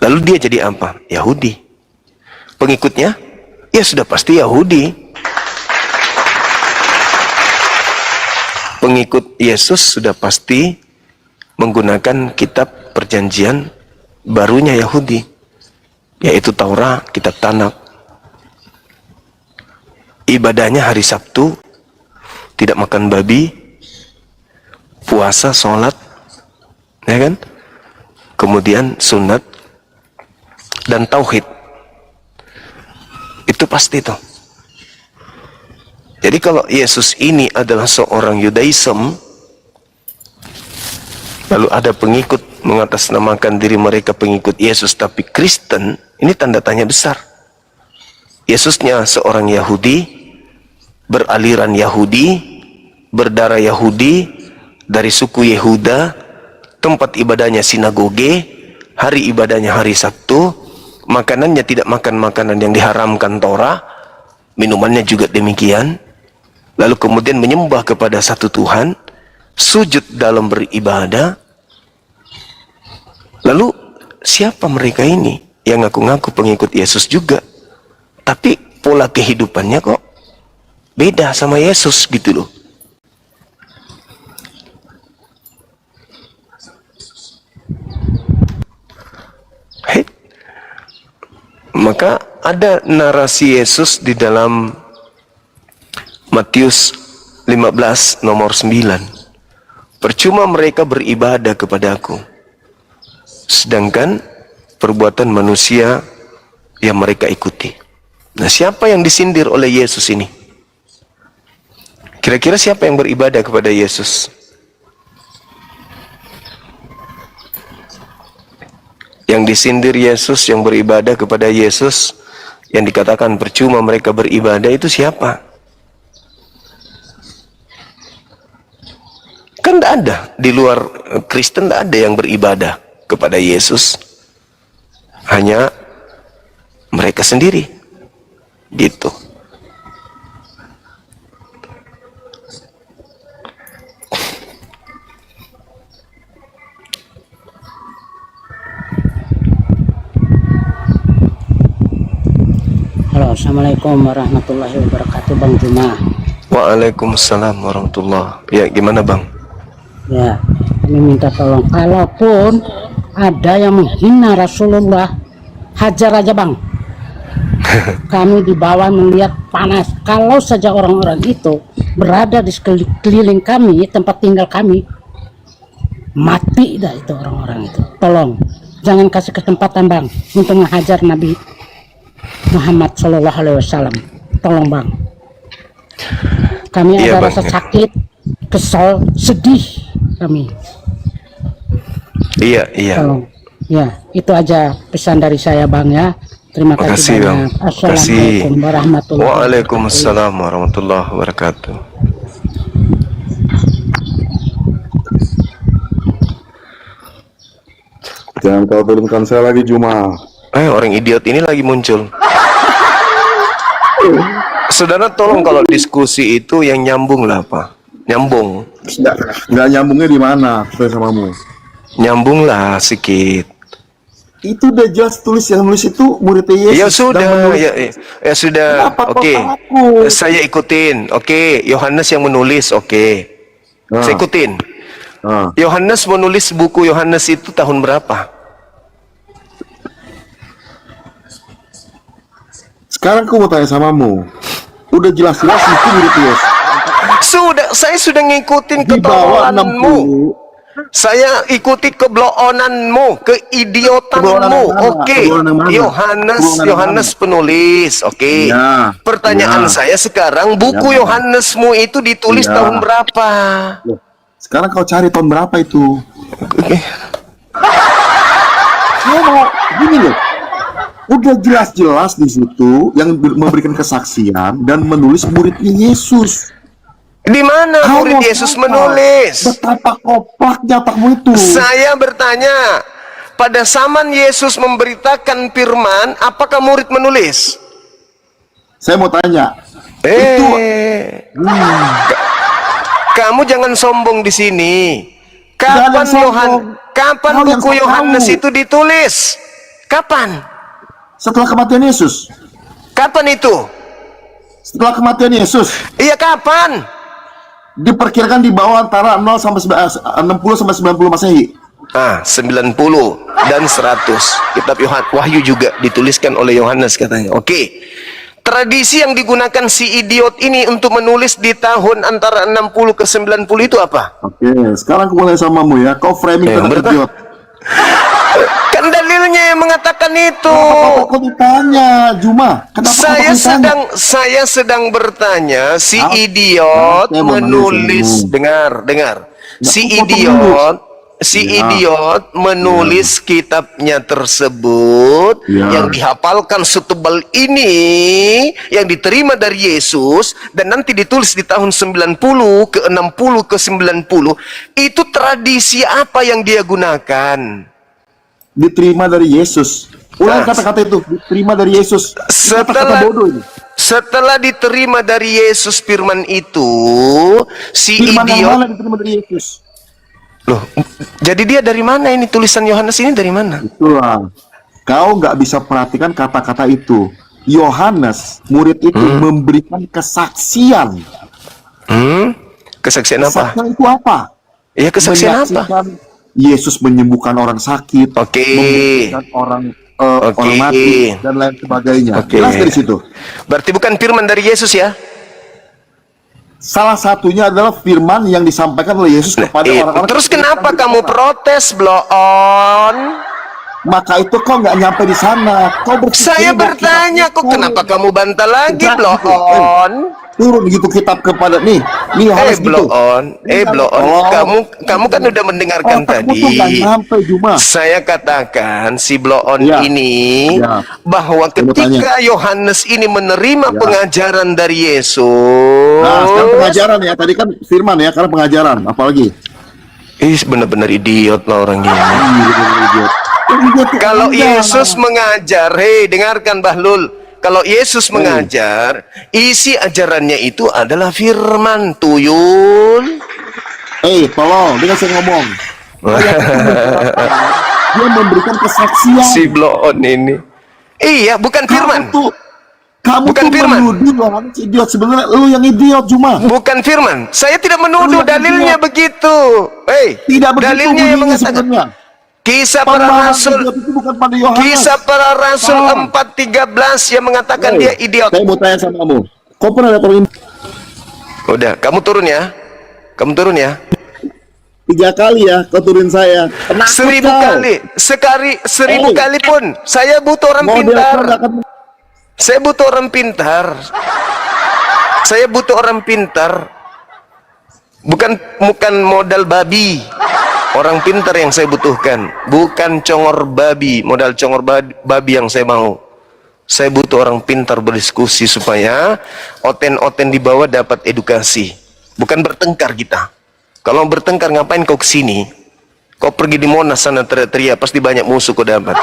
Lalu dia jadi apa? Yahudi. Pengikutnya? Ya sudah pasti Yahudi. Pengikut Yesus sudah pasti menggunakan kitab perjanjian barunya Yahudi, yaitu Taurat, kitab Tanakh. Ibadahnya hari Sabtu, tidak makan babi, puasa, sholat, ya kan? Kemudian sunat dan tauhid. Itu pasti tuh. Jadi kalau Yesus ini adalah seorang Yudaism, lalu ada pengikut mengatasnamakan diri mereka pengikut Yesus tapi Kristen, ini tanda tanya besar. Yesusnya seorang Yahudi, beraliran Yahudi, berdarah Yahudi, dari suku Yehuda, tempat ibadahnya sinagoge, hari ibadahnya hari Sabtu, makanannya tidak makan makanan yang diharamkan Torah, minumannya juga demikian. Lalu kemudian menyembah kepada satu Tuhan, sujud dalam beribadah. Lalu siapa mereka ini yang ngaku-ngaku pengikut Yesus juga, tapi pola kehidupannya kok beda sama Yesus gitu loh. Maka ada narasi Yesus di dalam Matius 15 nomor 9. Percuma mereka beribadah kepadaku sedangkan perbuatan manusia yang mereka ikuti. Nah, siapa yang disindir oleh Yesus ini? Kira-kira siapa yang beribadah kepada Yesus? Yang disindir Yesus, yang beribadah kepada Yesus, yang dikatakan percuma mereka beribadah, itu siapa? Kan tidak ada, di luar Kristen tidak ada yang beribadah kepada Yesus. Hanya mereka sendiri. Gitu. Halo, assalamualaikum warahmatullahi wabarakatuh, Bang Juma. Waalaikumsalam warahmatullahi. Ya, gimana Bang? Ya, kami minta tolong, kalaupun ada yang menghina Rasulullah, hajar aja Bang. Kami di bawah melihat panas. Kalau saja orang-orang itu berada di sekeliling kami, tempat tinggal kami, mati dah itu orang-orang itu. Tolong, jangan kasih kesempatan Bang untuk menghajar Nabi Muhammad Shallallahu Alaihi Wasallam. Tolong Bang. Kami Iya, ada Bang, rasa ya. sakit, kesal, sedih kami. Iya, iya. Tolong. Ya, itu aja pesan dari saya Bang ya. Terima Makasih, kasih Bang. banyak. Makasih. Assalamualaikum warahmatullahi wabarakatuh. Waalaikumsalam warahmatullahi wabarakatuh. Jangan kau turunkan saya lagi, Juma. Orang idiot ini lagi muncul. Saudara, tolong kalau diskusi itu yang nyambung lah, Pak. Nyambung. Nggak nyambungnya di mana saya samamu? Nyambung lah sedikit. Itu udah jelas tulis, yang nulis itu muridnya Yesus. Ya dan sudah, menulis. ya sudah. Kenapa kau Oke. takut? Saya ikutin. Oke, Yohanes yang menulis. Oke. Nah, Saya ikutin. nah. Yohanes menulis buku Yohanes itu tahun berapa? Sekarang aku mau tanya samamu. Udah jelas-jelas itu murid Yesus. Saya sudah ngikutin Di bawah ketololanmu. 60. Saya ikuti keblonanmu, keidiotanmu. Keblonan yang mana? Oke, Keblonan yang mana? Keblonan yang Yohanes penulis. Oke. Ya, Pertanyaan ya. saya sekarang, buku Ya. Yohanesmu itu ditulis Ya. tahun berapa? Loh, sekarang kau cari tahun berapa itu? Oke. Kau mau gini loh. Udah jelas-jelas di situ yang memberikan kesaksian dan menulis muridnya Yesus. Di mana Kau murid mau Yesus apa? menulis? Betapa koplaknya otakmu itu. Saya bertanya, pada zaman Yesus memberitakan firman, apakah murid menulis? Saya mau tanya. Itu Kamu jangan sombong di sini. Jangan sombong. Kapan Kau yang buku sok Yohanes tahu. itu ditulis? Kapan? setelah kematian Yesus. Kapan itu? Setelah kematian Yesus, Iya, kapan? diperkirakan di bawah antara 0 sampai 60 sampai 90 Masehi. 90 dan 100. Kitab Wahyu juga dituliskan oleh Yohanes katanya. Oke. Tradisi yang digunakan si idiot ini untuk menulis di tahun antara 60 ke 90 itu apa? Oke, sekarang aku mulai samamu ya. Kau framing tentang idiot. Kan dalilnya yang mengatakan itu. Kenapa kau ditanya, Juma? Kenapa kau ditanya? Saya sedang bertanya, si Ah, idiot saya mau menulis, nanya dengar. Si Nggak, Ya. idiot menulis kitabnya tersebut Ya. yang dihafalkan setebal ini, yang diterima dari Yesus dan nanti ditulis di tahun 90 ke 60 ke 90. Itu tradisi apa yang dia gunakan? Diterima dari Yesus. Ulang Nah, kata-kata itu. Diterima dari Yesus. Kata-kata bodoh ini. Setelah diterima dari Yesus firman itu, si Firman yang idiot, mana diterima dari Yesus? loh, jadi dia dari mana ini, tulisan Yohanes ini dari mana? Itulah. Kau nggak bisa perhatikan kata-kata itu. Yohanes, murid itu memberikan kesaksian. Kesaksian apa? Kesaksian itu apa? Ya, kesaksian apa? Menyaksikan Yesus menyembuhkan orang sakit, Oke. memberikan orang orang mati dan lain sebagainya. Oke. Jelas dari situ. Berarti bukan firman dari Yesus ya? Salah satunya adalah firman yang disampaikan oleh Yesus kepada orang-orang. Terus kenapa kamu protes, blow on? Maka itu kau nggak nyampe di sana. Kau berpikir Saya bahwa bertanya, kitab kok itu- kenapa kamu bantah lagi, Enggak, blow gitu. on? Turun gitu kitab kepada nih Yohanes Blow gitu. on, blow on. Kamu kan udah mendengarkan Otakmu tadi. tuh nggak nyampe Juma. Saya katakan si blow on Ya. ini Ya. bahwa Saya mau ketika Yohanes ini menerima Ya. pengajaran dari Yesus, Nah, sekarang pengajaran ya. Tadi kan firman ya, karena pengajaran. Apalagi? benar-benar idiot lah orang ini. Kalau Anda. Yesus mengajar, hei dengarkan Bahlul. Kalau Yesus mengajar, isi ajarannya itu adalah firman, tuyul. Tolong, dengar saya ngomong. Dia memberikan kesaksian. Si blow on ini. Iya, bukan firman. Kamu Bukan tuh firman. menuduh Yohanes idiot. Sebenarnya lu yang idiot Juma. Bukan firman. Saya tidak menuduh, Lu yang dalilnya idiot. begitu. Tidak begitu dalilnya yang bunyinya mengatakan sebenarnya. Kisah para Pemahaman rasul, idiot itu bukan pada Yohanes. Kisah para rasul Salah. 4:13 yang mengatakan dia idiot. Saya mau tanya sama kamu. Kau pernah lihat orang ini? Udah, kamu turun ya. Kamu turun ya. 3 kali ya kau turunin saya. Penakut 1000 kau. kali. 1000 kali pun. Saya butuh orang Model pintar. kau nggak akan. Saya butuh orang pintar. Saya butuh orang pintar. Bukan modal babi. Orang pintar yang saya butuhkan, bukan congor babi, modal congor babi yang saya mau. Saya butuh orang pintar berdiskusi supaya oten-oten di bawah dapat edukasi. Bukan bertengkar kita. Kalau bertengkar ngapain kau kesini? Kau pergi di Monas sana teriak-teriak, pasti banyak musuh kau dapat.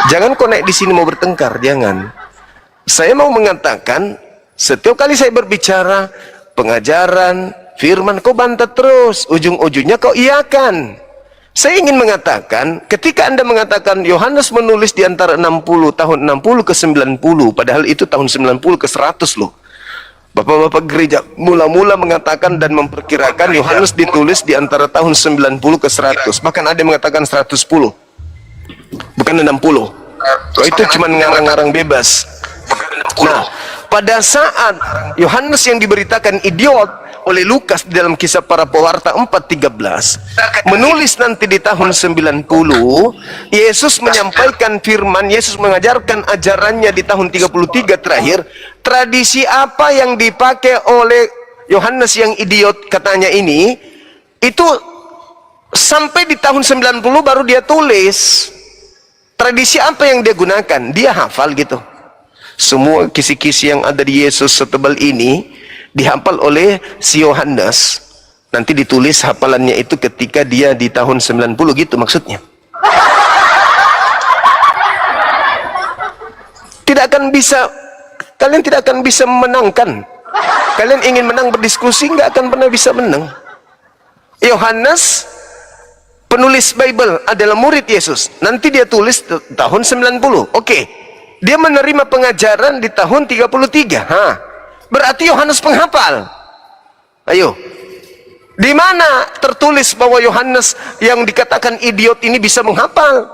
Jangan kau naik di sini mau bertengkar, jangan. Saya mau mengatakan, setiap kali saya berbicara pengajaran firman, kau bantah terus, ujung-ujungnya kau iakan. Saya ingin mengatakan, ketika Anda mengatakan Yohanes menulis di antara 60 tahun 60 ke 90, padahal itu tahun 90 ke 100 loh. Bapak-bapak gereja mula-mula mengatakan dan memperkirakan Yohanes ditulis di antara tahun 90 ke 100, bahkan ada yang mengatakan 110, bukan 60. Oh, itu cuma ngarang-ngarang bebas. Nah, pada saat Yohanes yang diberitakan idiot oleh Lukas di dalam Kisah Para Pewarta 4:13 menulis nanti di tahun 90, Yesus menyampaikan firman, Yesus mengajarkan ajarannya di tahun 33 terakhir. Tradisi apa yang dipakai oleh Yohanes yang idiot katanya ini, itu sampai di tahun 90 baru dia tulis. Tradisi apa yang dia gunakan? Dia hafal gitu. Semua kisi-kisi yang ada di Yesus setebal ini dihafal oleh si Yohanes. Nanti ditulis hafalannya itu ketika dia di tahun 90 gitu maksudnya. Tidak akan bisa, kalian tidak akan bisa memenangkan. Kalian ingin menang berdiskusi, nggak akan pernah bisa menang. Yohanes penulis Bible adalah murid Yesus. Nanti dia tulis tahun 90. Oke. Dia menerima pengajaran di tahun 33. Berarti Yohanes penghafal. Ayo. Di mana tertulis bahwa Yohanes yang dikatakan idiot ini bisa menghafal?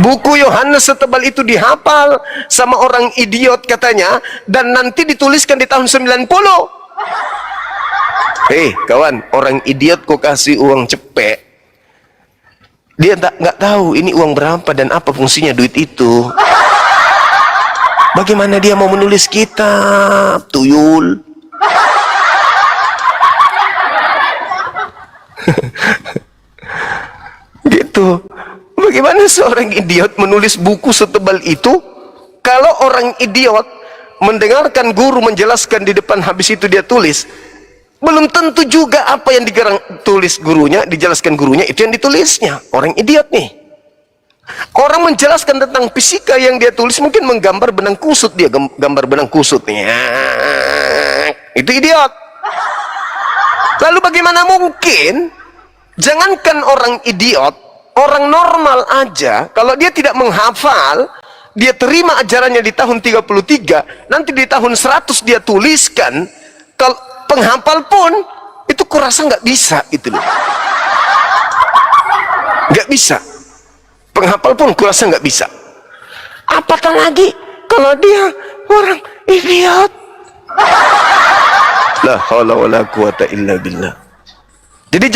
Buku Yohanes setebal itu dihafal sama orang idiot katanya, dan nanti dituliskan di tahun 90. Hei kawan, orang idiot kok kasih uang cepek, dia nggak tahu ini uang berapa dan apa fungsinya duit itu. Bagaimana dia mau menulis kitab, tuyul? Gitu. Bagaimana seorang idiot menulis buku setebal itu? Kalau orang idiot mendengarkan guru menjelaskan di depan, habis itu dia tulis, belum tentu juga apa yang tulis gurunya, dijelaskan gurunya itu yang ditulisnya. Orang idiot nih. Orang menjelaskan tentang fisika yang dia tulis mungkin menggambar benang kusut, dia gambar benang kusutnya. Itu idiot. Lalu bagaimana mungkin, jangankan orang idiot, orang normal aja, kalau dia tidak menghafal, dia terima ajarannya di tahun 33, nanti di tahun 100 dia tuliskan, kalau penghafal pun itu kurasa nggak bisa itu loh. Nggak bisa. Penghafal pun kurasa nggak bisa. Apatah lagi kalau dia orang idiot. La haula wala quwata illa billah. Jadi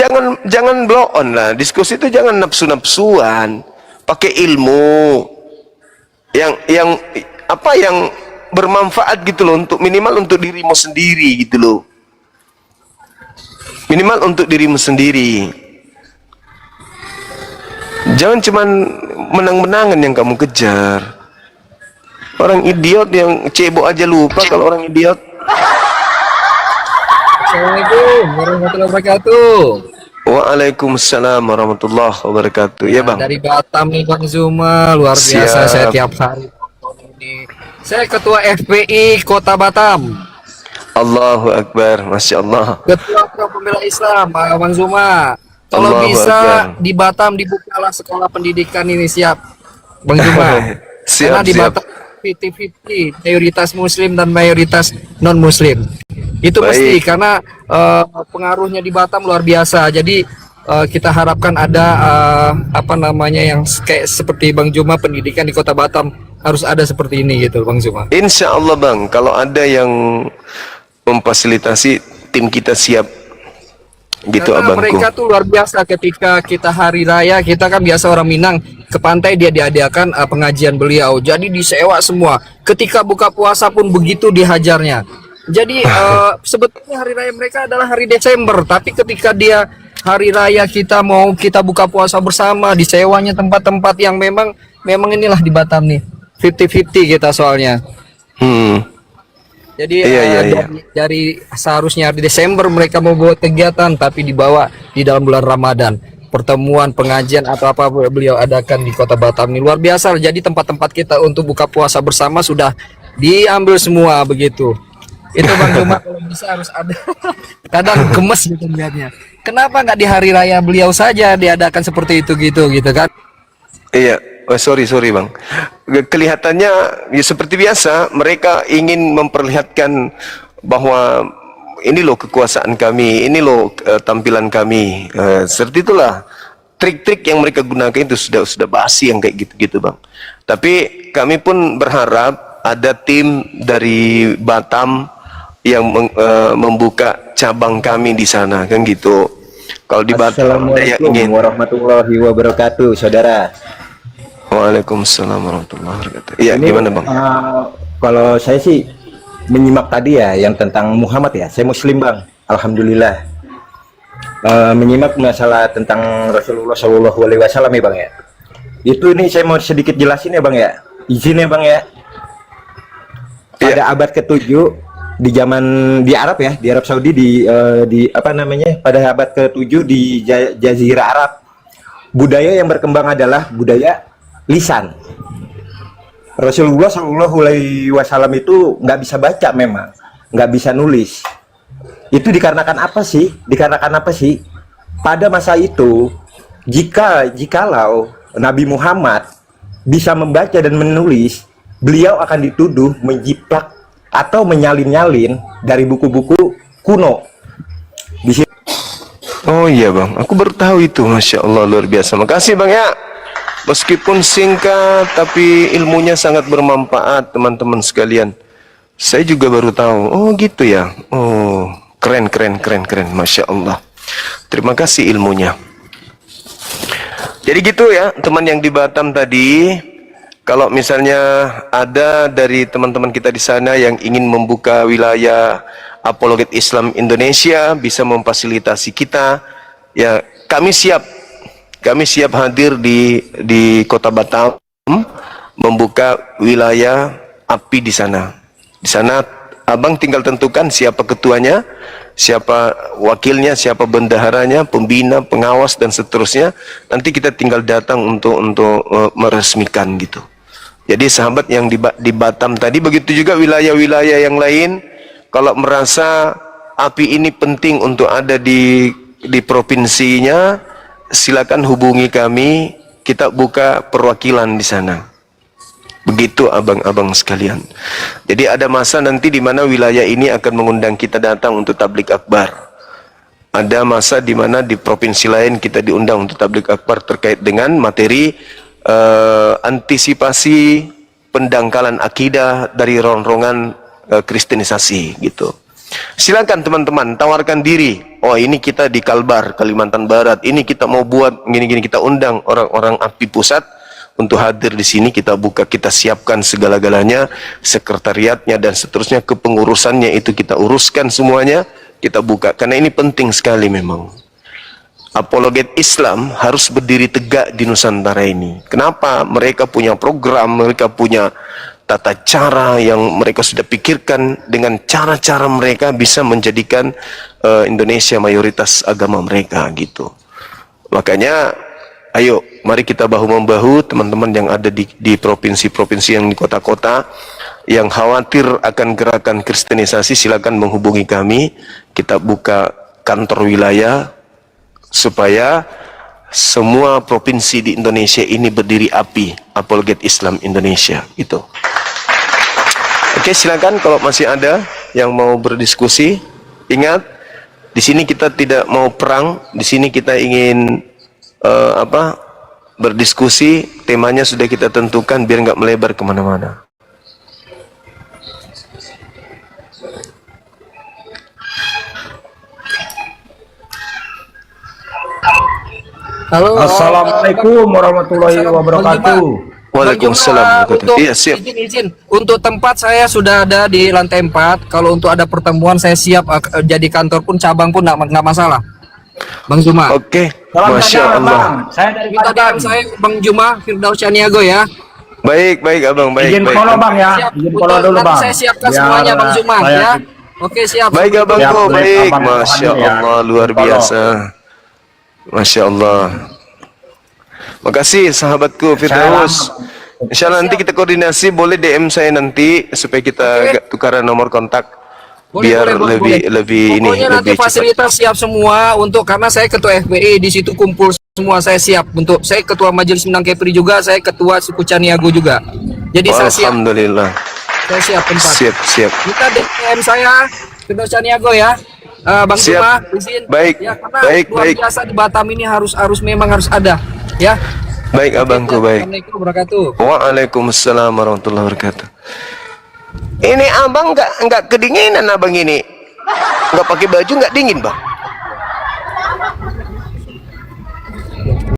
jangan blow on lah. Diskusi itu jangan nafsu-nafsuan. Pakai ilmu yang apa yang bermanfaat gitu loh, untuk minimal untuk dirimu sendiri gitu loh. Minimal untuk dirimu sendiri. Jangan cuman menang-menangan yang kamu kejar. Orang idiot yang cebok aja lupa kalau orang idiot. Assalamualaikum warahmatullahi wabarakatuh. Waalaikumsalam warahmatullahi wabarakatuh. Ya bang. Dari Batam nih Bang Zuma, luar biasa. Siap. Saya tiap hari ini. Saya ketua FPI Kota Batam, Allahu Akbar, Masya Allah. ketua Front Pembela Islam Bang Zuma. Kalau Allahu bisa Akbar. di Batam dibukalah sekolah pendidikan ini, siap Bang Zuma. Karena Siap, di siap. Batam 50-50, mayoritas muslim dan mayoritas non muslim. Itu Baik. pasti karena pengaruhnya di Batam luar biasa. Jadi kita harapkan ada apa namanya yang kayak seperti Bang Zuma, pendidikan di Kota Batam harus ada seperti ini gitu Bang Zuma. Insya Allah bang, kalau ada yang memfasilitasi, tim kita siap. Gitu Karena abangku. mereka tuh luar biasa ketika kita hari raya, kita kan biasa orang Minang ke pantai, dia diadakan pengajian beliau. Jadi disewa semua. Ketika buka puasa pun begitu dihajarnya. Jadi sebetulnya hari raya mereka adalah hari Desember, tapi ketika dia hari raya kita mau kita buka puasa bersama, disewanya tempat-tempat yang memang inilah di Batam nih. 50-50 kita soalnya. Jadi Iya. dari seharusnya di Desember mereka mau buat kegiatan, tapi dibawa di dalam bulan Ramadan. Pertemuan, pengajian atau apa beliau adakan di Kota Batam ini luar biasa. Jadi tempat-tempat kita untuk buka puasa bersama sudah diambil semua begitu. Itu Bang Zuma kalau bisa harus ada. Kadang gemes gitu melihatnya. Kenapa nggak di hari raya beliau saja diadakan seperti itu gitu kan? Iya, sorry bang. Kelihatannya ya seperti biasa, mereka ingin memperlihatkan bahwa ini loh kekuasaan kami, ini loh tampilan kami. Seperti itulah trik-trik yang mereka gunakan itu sudah basi yang kayak gitu-gitu bang. Tapi kami pun berharap ada tim dari Batam yang membuka cabang kami di sana kan gitu. Kalau di Batam ada yang ingin. Warahmatullahi wabarakatuh, saudara. Waalaikumsalam warahmatullahi wabarakatuh. Iya, gimana bang? Kalau saya sih menyimak tadi ya yang tentang Muhammad ya. Saya Muslim bang, alhamdulillah. Menyimak masalah tentang Rasulullah Shallallahu Alaihi Wasallam ya bang ya. Itu ini saya mau sedikit jelasin ya bang ya. Izin ya bang ya. Pada abad ke-7 di zaman di Arab ya, di Arab Saudi di apa namanya? Pada abad ke-7 di Jazirah Arab, budaya yang berkembang adalah budaya lisan. Rasulullah Shallallahu Alaihi Wasallam itu nggak bisa baca, memang nggak bisa nulis. Itu dikarenakan apa sih? Pada masa itu, jikalau Nabi Muhammad bisa membaca dan menulis, beliau akan dituduh menjiplak atau menyalin-nyalin dari buku-buku kuno. Oh iya bang, aku baru tahu itu. Masya Allah, luar biasa. Makasih bang ya. Meskipun singkat, tapi ilmunya sangat bermanfaat teman-teman sekalian. Saya juga baru tahu. Oh gitu ya. Oh keren. Masya Allah. Terima kasih ilmunya. Jadi gitu ya teman yang di Batam tadi. Kalau misalnya ada dari teman-teman kita di sana yang ingin membuka wilayah apologet Islam Indonesia, bisa memfasilitasi kita, ya kami siap hadir di Kota Batam membuka wilayah API di sana. Di sana abang tinggal tentukan siapa ketuanya, siapa wakilnya, siapa bendaharanya, pembina, pengawas dan seterusnya. Nanti kita tinggal datang untuk meresmikan gitu. Jadi sahabat yang di Batam tadi, begitu juga wilayah-wilayah yang lain, kalau merasa API ini penting untuk ada di provinsinya, silakan hubungi kami, kita buka perwakilan di sana. Begitu abang-abang sekalian. Jadi ada masa nanti di mana wilayah ini akan mengundang kita datang untuk tablik akbar. Ada masa di mana di provinsi lain kita diundang untuk tablik akbar terkait dengan materi antisipasi pendangkalan akidah dari rongrongan kristenisasi gitu. Silakan teman-teman tawarkan diri. Oh, ini kita di Kalbar, Kalimantan Barat. Ini kita mau buat gini-gini, kita undang orang-orang API pusat untuk hadir di sini, kita buka, kita siapkan segala-galanya, sekretariatnya dan seterusnya, kepengurusannya itu kita uruskan semuanya, kita buka karena ini penting sekali memang. Apologet Islam harus berdiri tegak di Nusantara ini. Kenapa? Mereka punya program, mereka punya tata cara yang mereka sudah pikirkan, dengan cara-cara mereka bisa menjadikan Indonesia mayoritas agama mereka gitu. Makanya ayo mari kita bahu-membahu teman-teman yang ada di provinsi-provinsi yang di kota-kota yang khawatir akan gerakan kristenisasi, silakan menghubungi kami. Kita buka kantor wilayah supaya semua provinsi di Indonesia ini berdiri API, Apologet Islam Indonesia itu. Oke, silakan kalau masih ada yang mau berdiskusi. Ingat, di sini kita tidak mau perang, di sini kita ingin berdiskusi. Temanya sudah kita tentukan biar nggak melebar kemana-mana. Halo. Assalamualaikum warahmatullahi wabarakatuh. Waalaikumsalam. Untuk Iya, siap. izin. Untuk tempat saya sudah ada di lantai 4. Kalau untuk ada pertemuan saya siap, jadi kantor pun cabang pun nggak masalah. Bang Juma. Oke, Masya Allah. Saya dari Minta DM saya Bang Juma Firdaus Caniago ya. Baik, baik abang, baik, Izin baik. follow bang ya. Siap. Izin Untuk follow dulu nanti bang. saya siapkan Biar semuanya Bang Juma saya- ya. Oke, siap. Baik abangku, Siap, baik. abang, Masya abang, ya. Allah, luar Follow. biasa. Masya Allah. Makasih sahabatku Firdaus. Insya Allah nanti kita koordinasi, boleh DM saya nanti supaya kita agak tukaran nomor kontak. Biar Bang, lebih ini Pokoknya nanti lebih cepat. fasilitas siap semua untuk, karena saya ketua FPI di situ kumpul semua, saya siap untuk, saya ketua Majelis Minang Kepri juga, saya ketua suku Caniago juga. Jadi saya siap. Alhamdulillah. Saya siap tempat. Siap, siap. Kita DM saya Firdaus Caniago ya. Bang Siap. Juma, izin. Baik. Ya, karena Baik, luar baik. biasa di Batam ini harus memang harus ada ya. Baik abangku, baik. Assalamualaikum warahmatullahi wabarakatuh. Waalaikumsalam warahmatullahi wabarakatuh. Ini abang nggak kedinginan abang ini? Nggak pakai baju nggak dingin bang?